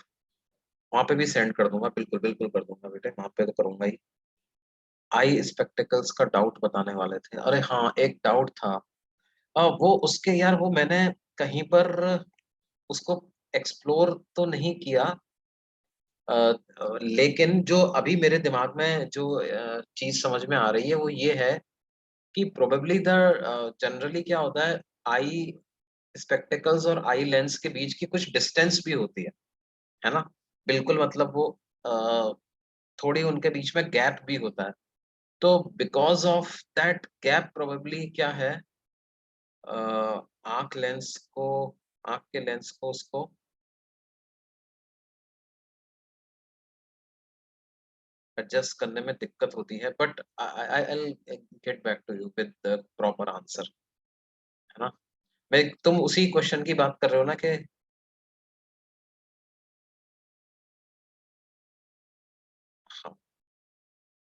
B: वहां पे भी सेंड कर दूंगा, बिल्कुल बिल्कुल कर दूंगा बेटे, वहां पे तो करूंगा ही। आई स्पेक्टेकल्स का डाउट बताने वाले थे, अरे हाँ एक डाउट था। वो उसके यार, वो मैंने कहीं पर उसको एक्सप्लोर तो नहीं किया, लेकिन जो अभी मेरे दिमाग में जो चीज समझ में आ रही है वो ये है कि प्रोबेबली द जनरली क्या होता है, आई स्पेक्टेकल्स और आई लेंस के बीच की कुछ डिस्टेंस भी होती है ना। बिल्कुल, मतलब वो थोड़ी उनके बीच में गैप भी होता है। तो because of that gap probably क्या है, आंख लेंस को, आंख के लेंस को उसको एडजस्ट करने में दिक्कत होती है, but I will get back to you with the proper answer, है ना। मैं, तुम उसी क्वेश्चन की बात कर रहे हो ना कि, हाँ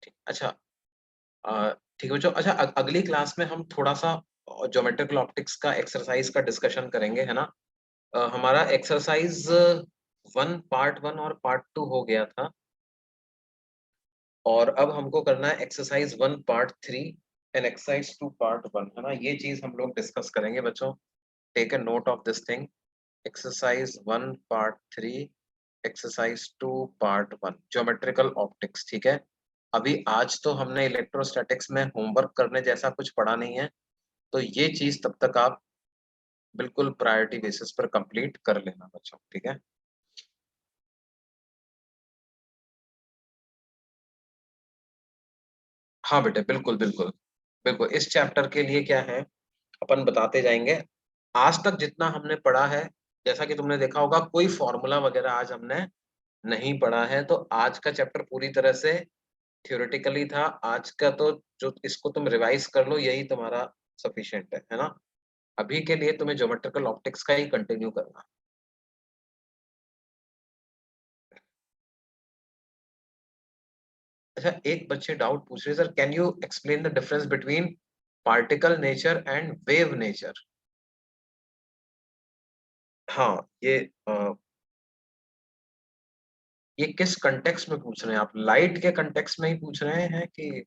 B: ठीक, अच्छा, ठीक है बच्चों। अच्छा, अगली क्लास में हम थोड़ा सा ज्योमेट्रिकल ऑप्टिक्स का एक्सरसाइज का डिस्कशन करेंगे, है ना। हमारा एक्सरसाइज वन पार्ट वन और पार्ट टू हो गया था, और अब हमको करना है exercise one part three and exercise two part one, है ना। ये चीज हम लोग डिस्कस करेंगे बच्चों, take a note of this thing. Exercise one part three, exercise two part one, geometrical optics, ठीक है। अभी आज तो हमने इलेक्ट्रोस्टैटिक्स में होमवर्क करने जैसा कुछ पढ़ा नहीं है, तो ये चीज तब तक आप बिल्कुल प्रायोरिटी बेसिस पर कंप्लीट कर लेना बच्चों, ठीक है। हाँ बेटे, बिल्कुल बिल्कुल बिल्कुल, इस चैप्टर के लिए क्या है, अपन बताते जाएंगे। आज तक जितना हमने पढ़ा है, जैसा कि तुमने देखा होगा, कोई फॉर्मूला वगैरह आज हमने नहीं पढ़ा है, तो आज का चैप्टर पूरी तरह से थ्योरेटिकली था। आज का तो जो इसको तुम रिवाइज कर लो, यही तुम्हारा सफिशिएंट है ना। अभी के लिए तुम्हें ज्योमेट्रिकल ऑप्टिक्स का ही कंटिन्यू करना। अच्छा, एक बच्चे डाउट पूछ रहे, sir can you explain the difference between particle nature and wave nature? हाँ, ये किस कंटेक्स्ट में पूछ रहे हैं आप? लाइट के कंटेक्स्ट में ही पूछ रहे हैं कि?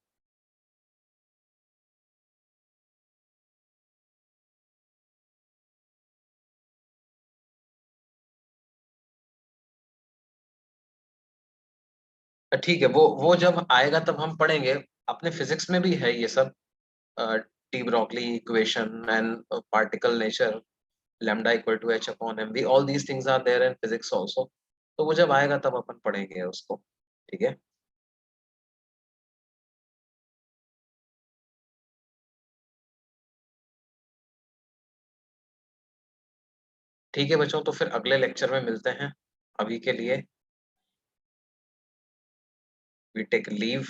B: ठीक है, वो जब आएगा तब हम पढ़ेंगे। अपने फिजिक्स में भी है ये सब, de Broglie equation and particle nature, lambda equal to H upon M V, all these things are there in physics also. तो वो जब आएगा तब अपन पढ़ेंगे उसको। ठीक है। ठीक है बच्चों, तो फिर अगले लेक्चर में मिलते हैं। अभी के लिए वी टेक लीव।